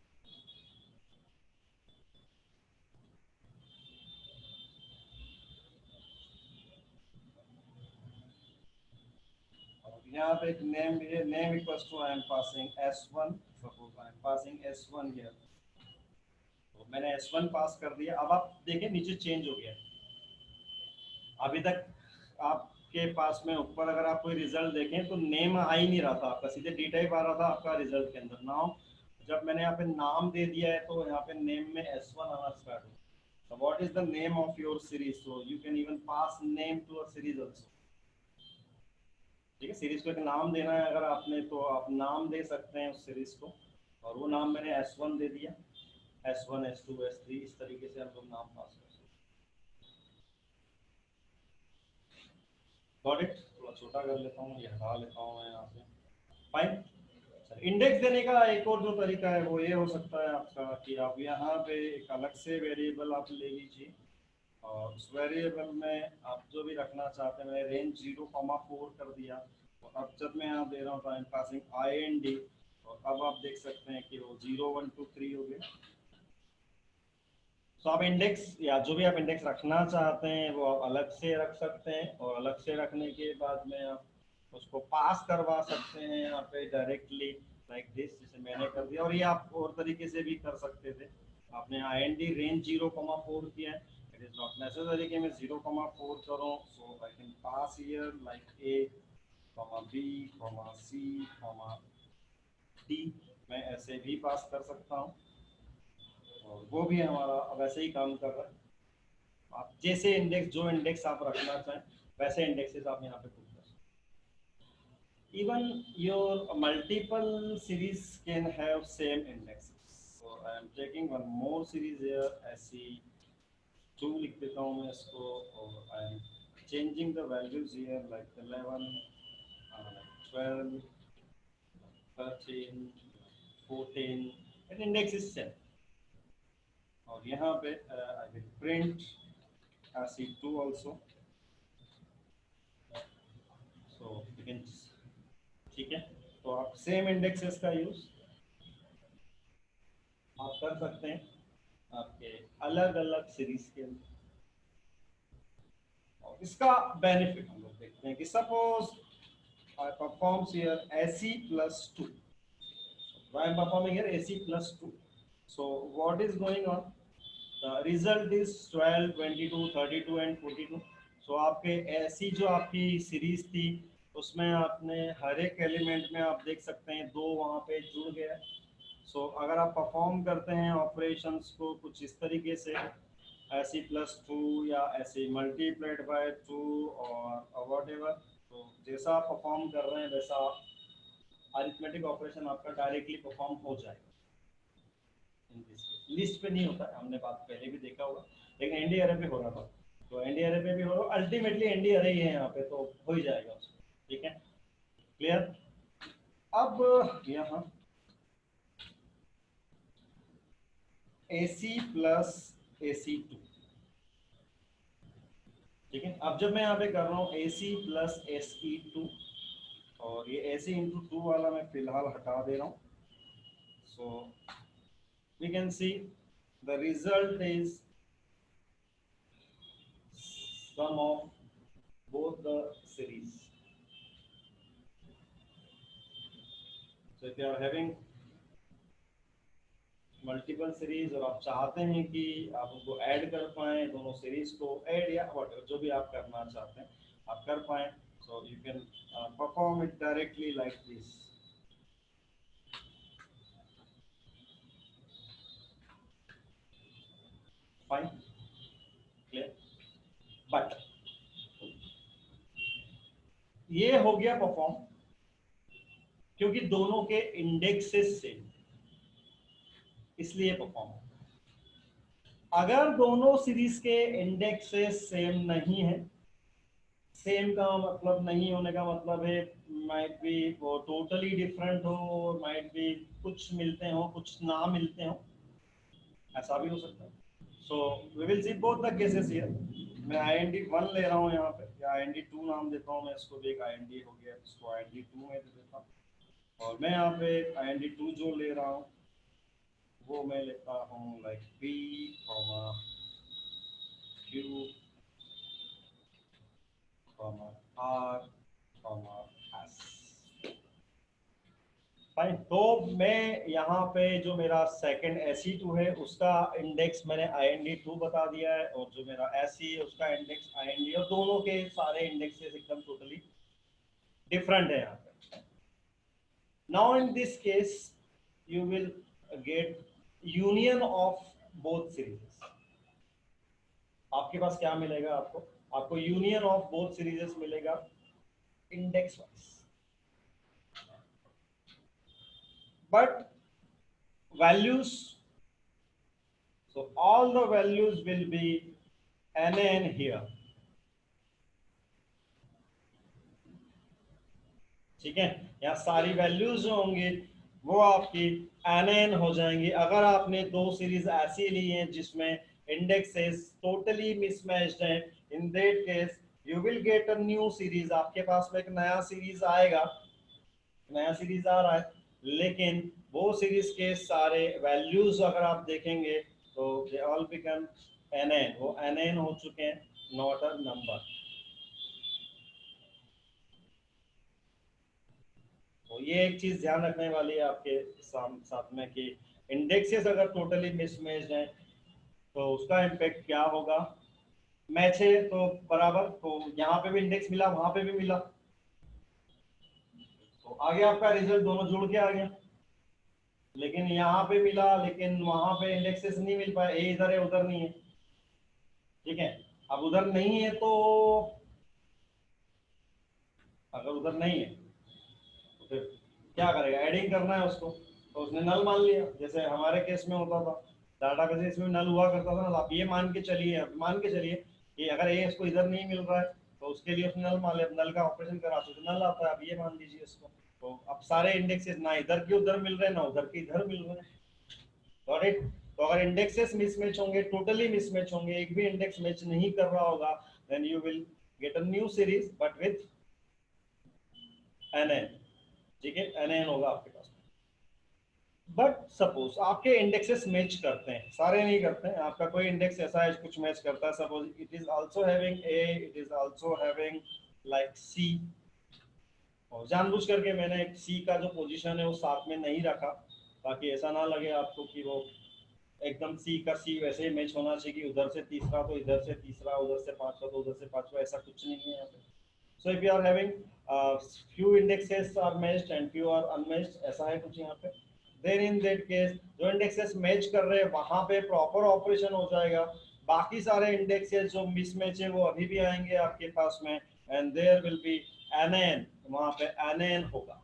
यहाँ पे एक नेम भी है, name equals to I am passing S1, suppose I am passing S1 here, तो मैंने S1 पास कर दिया। अब आप देखें नीचे चेंज हो गया। अभी तक आपके पास में ऊपर अगर आप कोई रिजल्ट देखें तो नेम आ ही नहीं रहा था आपका, सीधे डी टाइप आ रहा था आपका रिजल्ट के अंदर। नाउ जब मैंने यहाँ पे नाम दे दिया है तो यहाँ पे नेम में S1 आना स्टार्ट हो। So what is the name of your series? So you can even pass name to a series also. ठीक है, सीरीज को एक नाम देना है अगर आपने, तो आप नाम दे सकते हैं उस सीरीज को, और वो नाम मैंने S1 दे दिया, S1 S2 S3, इस तरीके से हम लोग नाम पास कर सकते हैं। Got it? थोड़ा छोटा कर लेता हूँ, ये हटा लेता हूँ मैं यहाँ से। फाइन। इंडेक्स देने का एक और जो तरीका है वो ये हो सकता है आपका कि आप यहाँ पे एक अलग से वेरिएबल आप ले लीजिए, और उस वेरिएबल में आप जो भी रखना चाहते हैं, मैंने रेंज 0,4 कर दिया, और अब जब मैं यहाँ दे रहा हूँ तो आई एम पासिंग IND, और अब आप देख सकते हैं कि वो 0 1 2 3 हो गया। तो आप इंडेक्स या जो भी आप इंडेक्स रखना चाहते हैं वो आप अलग से रख सकते हैं, और अलग से रखने के बाद में आप उसको पास करवा सकते हैं यहाँ पे डायरेक्टली, लाइक दिस, जैसे मैंने कर दिया। और ये आप और तरीके से भी कर सकते थे। आपने IND रेंज 0,4 किया है, इट इज नॉट नेसेसरी कि मैं 0,4 करूँ, so I can pass here like A, B, C, D, मैं ऐसे भी पास कर सकता हूँ, और वो भी हमारा वैसे ही काम कर रहा है। आप जैसे इंडेक्स, जो इंडेक्स आप रखना चाहें वैसे इंडेक्सेस आप यहाँ पे पुट कर सकते हैं। Even your multiple series can have same indexes. So I am taking one more series here, SE2 लिख देता हूँ मैं इसको, और I am changing the values here like 11, 12, 13, 14, and index is same. और यहाँ पे I will print SE2 also, so you can, ठीक है। तो आप सेम इंडेक्सेस का यूज आप कर सकते हैं आपके अलग अलग सीरीज के अंदर। और इसका बेनिफिट हम लोग देखते हैं कि suppose I performs here SE+2, I am performing here SE+2, so what is going on, the result is 12, 22, 32 and 42। so आपके ऐसी जो आपकी सीरीज थी उसमें आपने हर एक एलिमेंट में आप देख सकते हैं 2 वहाँ पे जुड़ गया। सो अगर आप परफॉर्म करते हैं ऑपरेशंस को कुछ इस तरीके से, ऐसी +2 या ऐसी मल्टीप्लाइड बाय 2 और वॉट एवर, तो जैसा आप परफॉर्म कर रहे हैं वैसा अरिथमेटिक ऑपरेशन आपका डायरेक्टली परफॉर्म हो जाएगा। लिस्ट पे नहीं होता है, हमने बात पहले भी देखा होगा, लेकिन एनडी अरे पे हो रहा था, तो एनडी अरे पे भी हो रहा, अल्टीमेटली एनडी अरे ही है यहाँ पे, तो हो ही जाएगा उसको। ठीक है, क्लियर। अब यहाँ AC प्लस AC2, ठीक है। अब जब मैं यहाँ पे कर रहा हूँ AC प्लस SE2, और ये AC इंटू 2 वाला मैं फिलहाल हटा दे रहा हूँ, so we can see the result is sum of both the series. So if you are having multiple series और आप चाहते हैं कि आप उनको ऐड कर पाएं, दोनों सीरीज को ऐड या व्हाटएवर जो भी आप करना चाहते हैं आप कर पाएं, सो you can perform it directly like this. Fine, clear. But ये हो गया परफॉर्म क्योंकि दोनों के इंडेक्सेस सेम, इसलिए परफॉर्म। अगर दोनों सीरीज के इंडेक्सेस सेम नहीं है, सेम का मतलब नहीं होने का मतलब है माइट बी वो टोटली डिफरेंट हो, और माइट बी कुछ मिलते हो कुछ ना मिलते हो, ऐसा भी हो सकता है। So we will see both the cases here. मैं IND1 ले रहा हूँ यहाँ पे, या IND2 नाम देता हूँ मैं इसको भी, एक IND हो गया, इसको IND2 में दे देता हूँ, और मैं यहाँ पे IND2 जो ले रहा हूँ वो मैं लेता हूँ like P, Q, R, S। Fine, तो मैं यहाँ पे जो मेरा सेकंड SE2 है उसका इंडेक्स मैंने IND2 बता दिया है, और जो मेरा SE है उसका इंडेक्स IND, और दोनों के सारे इंडेक्सेस एकदम टोटली डिफरेंट है यहाँ पे। Now in this case you will gate union of both series. आपके पास क्या मिलेगा, आपको यूनियन ऑफ बोथ सीरीजेस मिलेगा index wise, but values, so all the values will be NN here, ठीक है। यहाँ सारी वैल्यूज जो होंगी वो आपकी NN हो जाएंगी। अगर आपने दो सीरीज ऐसी ली हैं जिसमें इंडेक्सेस टोटली मिसमैच्ड हैं, in that case you will get a new series. आपके पास में एक नया सीरीज आएगा, नया सीरीज आ रहा है, लेकिन वो सीरीज के सारे वैल्यूज अगर आप देखेंगे तो दे ऑल बिकम NN, वो NN हो चुके हैं, नॉट अ नंबर। तो ये एक चीज ध्यान रखने वाली है आपके साथ में कि इंडेक्सेस अगर टोटली मिसमैच्ड हैं तो उसका इम्पैक्ट क्या होगा। मैच है तो बराबर, तो यहाँ पे भी इंडेक्स मिला वहां पे भी मिला, तो आगे आपका रिजल्ट दोनों जुड़ के आ गया। लेकिन यहाँ पे मिला लेकिन वहां पे इंडेक्सेस नहीं मिल पाए, ए इधर है उधर नहीं है, ठीक है। अब उधर नहीं है तो अगर उधर नहीं है तो फिर क्या करेगा, एडिंग करना है उसको, तो उसने नल मान लिया, जैसे हमारे केस में होता था डाटा बेस में नल हुआ करता था ना। आप ये मान के चलिए कि अगर ए इसको इधर नहीं मिल रहा है तो उसके लिए उसने नल मान लिया, नल का ऑपरेशन करा तो नल आता है। अब ये मान लीजिए इसको, तो अब सारे इंडेक्सेस ना इधर के उधर मिल रहे हैं ना उधर के इधर मिल रहे हैं, गॉट इट। तो अगर इंडेक्सेस मिसमैच होंगे, टोटली मिसमैच होंगे, एक भी इंडेक्स मैच नहीं कर रहा होगा, then you will get a new series but with NN, ठीक है, NN होगा आपके पास। बट सपोज आपके इंडेक्सेस मैच करते हैं, सारे नहीं करते हैं, आपका कोई इंडेक्स ऐसा है कुछ मैच करता है, suppose it is also having A, it is also having like C, और जानबूझ करके मैंने C का जो पोजीशन है वो साथ में नहीं रखा ताकि ऐसा ना लगे आपको कि वो एकदम C का C वैसे ही मैच होना चाहिए कि उधर से तीसरा तो इधर से तीसरा, उधर से पांचवा तो उधर से पांचवा, ऐसा कुछ नहीं है यहाँ पे। So if you are having few indexes are matched and few are unmatched, ऐसा है कुछ यहाँ पे, then in that case जो indexes match कर रहे हैं वहां पे proper operation हो जाएगा, बाकी सारे इंडेक्सेस जो मिसमैच है वो अभी भी आएंगे आपके पास में, and there will be N, वहां पे एन होगा।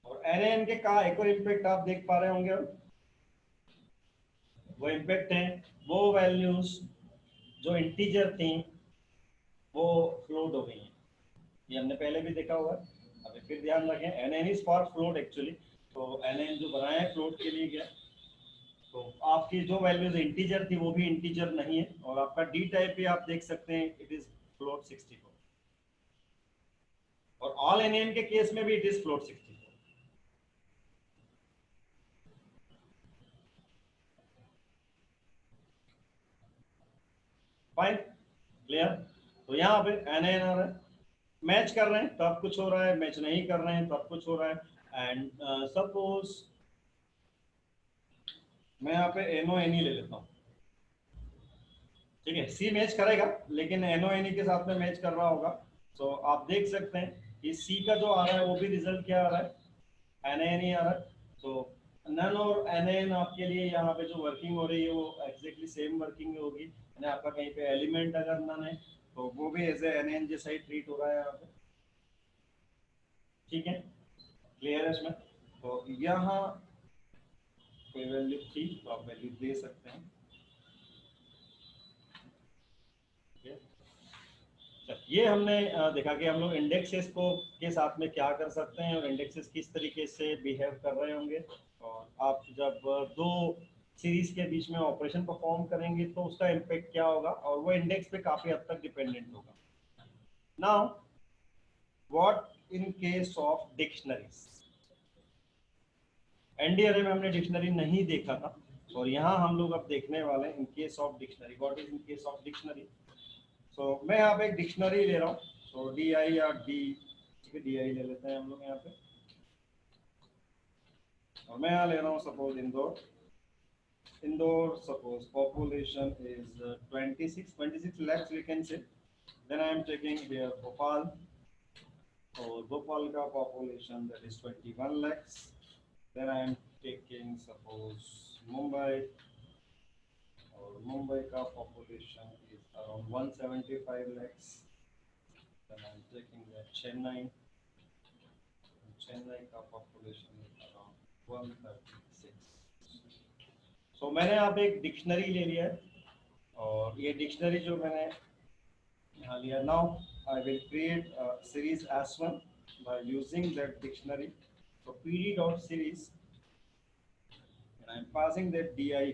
और एन के का एक और इम्पैक्ट आप देख पा रहे होंगे, वो इम्पैक्ट है वो वैल्यूज जो इंटीजर थी वो फ्लोट हो गई हैं। ये हमने पहले भी देखा हुआ है, अभी फिर ध्यान रखें, N is for float actually. तो एन जो बनाया है फ्लोट के लिए गया, तो आपकी जो वैल्यूज इंटीजर थी वो भी इंटीजर नहीं है, और आपका डी टाइप भी आप देख सकते हैं इट इज फ्लोट 64, और ऑल एन के केस में भी it is float 64। Fine, clear. तो यहाँ पे एन आ रहा है, मैच कर रहे हैं तब कुछ हो रहा है, मैच नहीं कर रहे हैं तब कुछ हो रहा है। एंड सपोज मैं यहाँ पे एनओ एन ले लेता हूँ, ठीक है, सी मैच करेगा लेकिन एनओ एन के साथ में मैच कर रहा होगा। तो आप देख सकते हैं कि सी का जो आ रहा है वो भी रिजल्ट क्या आ रहा है, एन एन ही आ रहा है। तो नन और एन एन आपके लिए यहाँ पे जो वर्किंग हो रही है वो एग्जैक्टली सेम वर्किंग होगी, यानी आपका कहीं पे एलिमेंट अगर नन है तो वो भी एज ए एन एन जैसा ही ट्रीट हो रहा है यहाँ पे, ठीक है, क्लियर है इसमें। तो यहाँ कोई वैल्यू थी तो आप वैल्यू दे सकते हैं, ठीक है। ये हमने देखा कि हम लोग इंडेक्सेस को के साथ में क्या कर सकते हैं और इंडेक्सेस किस तरीके से बिहेव कर रहे होंगे, और आप जब दो सीरीज के बीच में ऑपरेशन परफॉर्म करेंगे तो उसका इम्पेक्ट क्या होगा, और वो इंडेक्स पे काफी हद तक डिपेंडेंट होगा। Now what in case of dictionaries, ndarray में हमने डिक्शनरी नहीं देखा था, और यहाँ हम लोग अब देखने वाले हैं in case of dictionary, what is in case of dictionary. So मैं यहाँ पे एक डिक्शनरी ले रहा हूँ, सो डी आई या डी, ठीक है, डी आई ले लेते हैं हम लोग यहाँ पे, और मैं यहाँ ले रहा हूँ suppose Indore. Indore suppose population is 26 lakhs we can say, then I am taking here Bhopal, और भोपाल का population that is 21 lakhs, then I am taking suppose Mumbai, और मुंबई का population is around 175 lakhs, then I am taking that Chennai, Chennai का पॉपुलेशन इज अराउंड 136। सो मैंने यहाँ पे एक डिक्शनरी ले लिया है, और ये डिक्शनरी जो मैंने यहाँ लिया, now I will create series S1 by using that dictionary. So pd dot series, and I am passing that di here,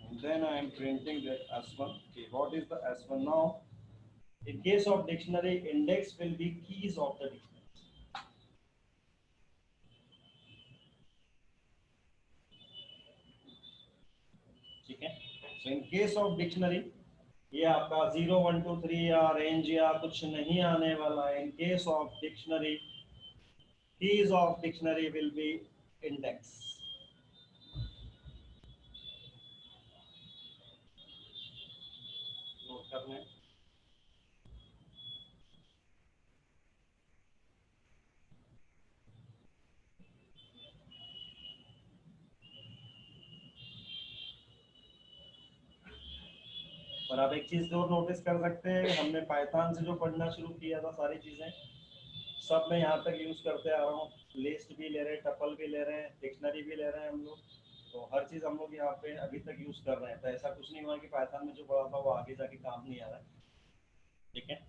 and then I am printing that S1. Okay, what is the S1 now? In case of dictionary, index will be keys of the dictionary. ठीक है, so in case of dictionary ये आपका 0 1 2 3 या रेंज या कुछ नहीं आने वाला है। In case of dictionary, keys of dictionary will be index. Note करने, और आप एक चीज और नोटिस कर सकते हैं, हमने पाइथन से जो पढ़ना शुरू किया था सारी चीजें सब मैं यहाँ तक यूज करते आ रहा हूँ। लिस्ट भी ले रहे हैं, टपल भी ले रहे हैं, डिक्शनरी भी ले रहे हैं हम लोग, तो हर चीज हम लोग यहाँ पे अभी तक यूज कर रहे हैं। तो ऐसा कुछ नहीं हुआ कि पाइथन में जो पढ़ा था वो आगे जाके काम नहीं आ रहा है, ठीक है।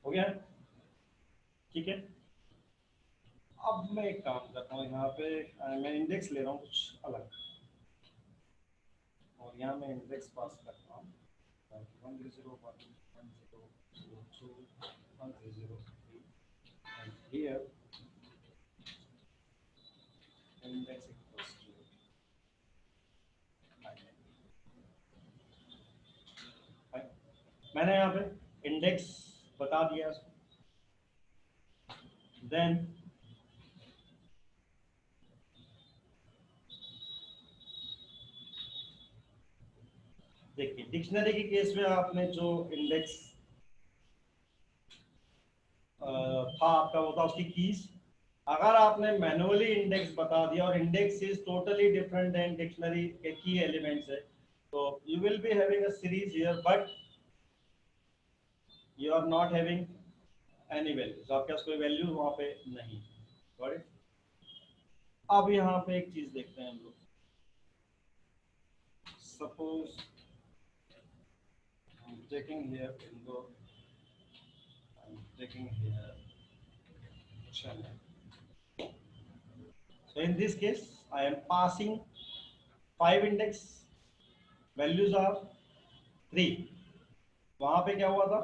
हो गया? ठीक है, अब मैं एक काम करता हूँ, यहाँ पे मैं इंडेक्स ले रहा हूँ कुछ अलग, और यहाँ मैं इंडेक्स पास करता हूँ 100101002 and here index equals to मैंने यहाँ पे इंडेक्स बता दिया उसको। देन देखिए डिक्शनरी के केस में आपने जो इंडेक्स था आपका, वो था उसकी कीज। अगर आपने मैनुअली इंडेक्स बता दिया और index is totally different then dictionary के की एलिमेंट्स है, तो you will be having a series here but you are not having any value, तो आपके पास कोई वैल्यू वहां पे नहीं। Got it? अब यहाँ पे एक चीज देखते हैं हम लोग। Suppose I'm taking here Indo, I'm taking here Chennai. So in this case, I am passing 5 index, values are 3. वहां पे क्या हुआ था?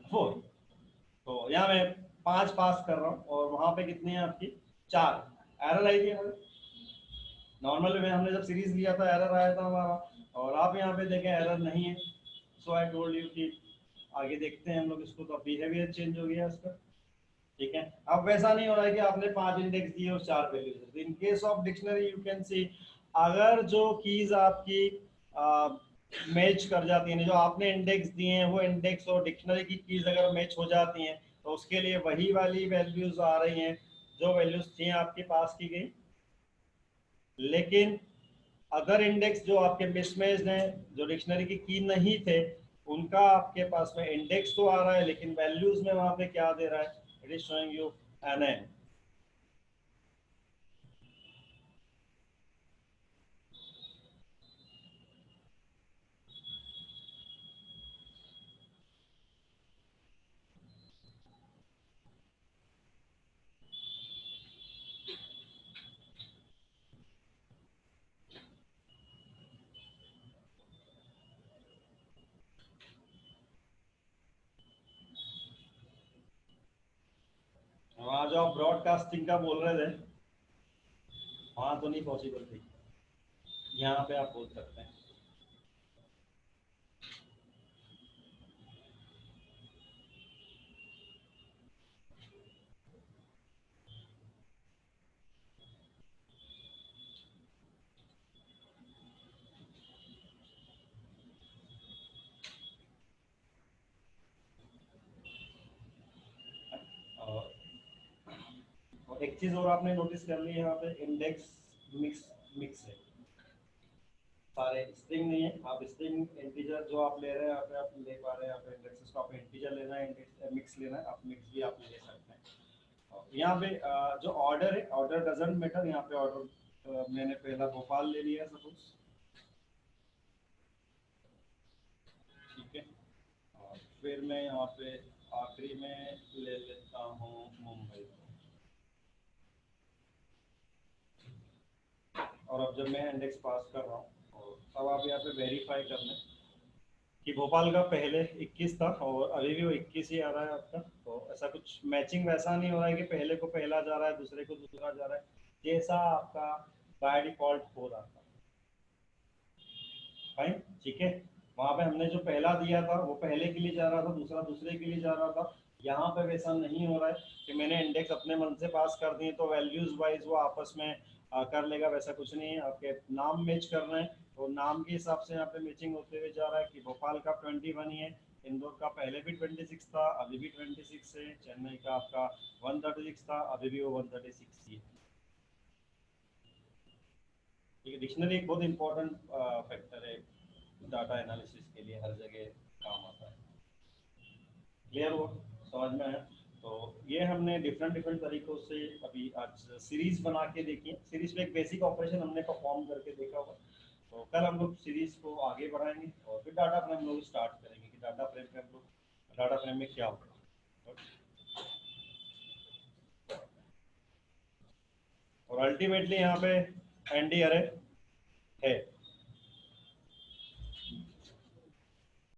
4. तो यहाँ मैं 5 पास कर रहा हूँ और वहां पे कितनी है आपकी? 4। एरर आई थी हमारे नॉर्मल में, हमने जब सीरीज लिया था एरर आया था हमारा, और आप यहाँ पे देखें एरर नहीं है। सो आई टोल्ड यू कि आगे देखते हैं हम लोग इसको, तो बिहेवियर चेंज हो गया इसका। ठीक है, अब वैसा नहीं हो रहा है कि आपने 5 इंडेक्स दिए और 4 values. In case of dictionary you can सी, अगर जो कीज आपकी मैच कर जाती हैं, जो आपने इंडेक्स दिए हैं वो इंडेक्स और डिक्शनरी की कीज अगर मैच हो जाती हैं, तो उसके लिए वही वाली वैल्यूज आ रही हैं जो वैल्यूज थी आपके पास की गई। लेकिन अदर इंडेक्स जो आपके मिसमैच्ड हैं, जो डिक्शनरी की की नहीं थे, उनका आपके पास में इंडेक्स तो आ रहा है लेकिन वैल्यूज में वहां पे क्या दे रहा है? It is showing you N. वहां जो आप ब्रॉडकास्टिंग का बोल रहे थे, वहां तो नहीं पॉसिबल थी, यहाँ पे आप बोल सकते हैं। और एक चीज और आपने नोटिस कर ली है, यहाँ पे इंडेक्स मिक्स मिक्स है, सारे स्ट्रिंग नहीं है। आप स्ट्रिंग इंटीजर जो आप ले रहे हैं यहाँ पे आप ले पा रहे हैं, यहाँ पे इंडेक्सेस को आप इंटीजर लेना है, इंडेक्स मिक्स लेना है, आप मिक्स भी आप ले सकते हैं। और यहाँ पे जो ऑर्डर है, ऑर्डर डजंट मैटर। यहाँ पे ऑर्डर मैंने पहला भोपाल ले लिया सपोज, ठीक है, और फिर मैं यहाँ पे आखिरी में ले लेता हूँ मुंबई को। और अब जब मैं इंडेक्स पास कर रहा हूँ, और अब आप यहाँ पे वेरीफाई कर लें कि भोपाल का पहले 21 था और अभी भी वो 21 ही आ रहा है आपका। तो ऐसा कुछ मैचिंग वैसा नहीं हो रहा है कि पहले को पहला जा रहा है दूसरे को दूसरा जा रहा है, जैसा आपका बाय डिफॉल्ट हो रहा था। फाइन, ठीक है। वहां पे हमने जो पहला दिया था वो पहले के लिए जा रहा था, दूसरा दूसरे के लिए जा रहा था। यहाँ पे वैसा नहीं हो रहा है कि मैंने इंडेक्स अपने मन से पास कर दिए तो वैल्यूज वाइज वो आपस में कर लेगा, वैसा कुछ नहीं है। आपके नाम मैच कर रहे हैं तो नाम के हिसाब से यहाँ पे मैचिंग होते हुए जा रहा है कि भोपाल का 21 ही है, इंदौर का पहले भी 26 था, अभी भी 26 है, चेन्नई का आपका 136 था, अभी भी वो 136 ही है। ठीक है, डिक्शनरी एक बहुत इंपॉर्टेंट फैक्टर है डाटा एनालिसिस के लिए, हर जगह काम आता है। क्लियर हुआ? समझ में आया? तो ये हमने डिफरेंट डिफरेंट तरीकों से अभी आज सीरीज बना के देखी है। सीरीज में एक बेसिक ऑपरेशन हमने परफॉर्म करके देखा होगा। तो कल हम लोग सीरीज को आगे बढ़ाएंगे और फिर डाटा फ्रेम हम लोग स्टार्ट करेंगे कि डाटा फ्रेम पे हम लोग डाटा फ्रेम में क्या होगा। और अल्टीमेटली यहाँ पे एनडी अरे है।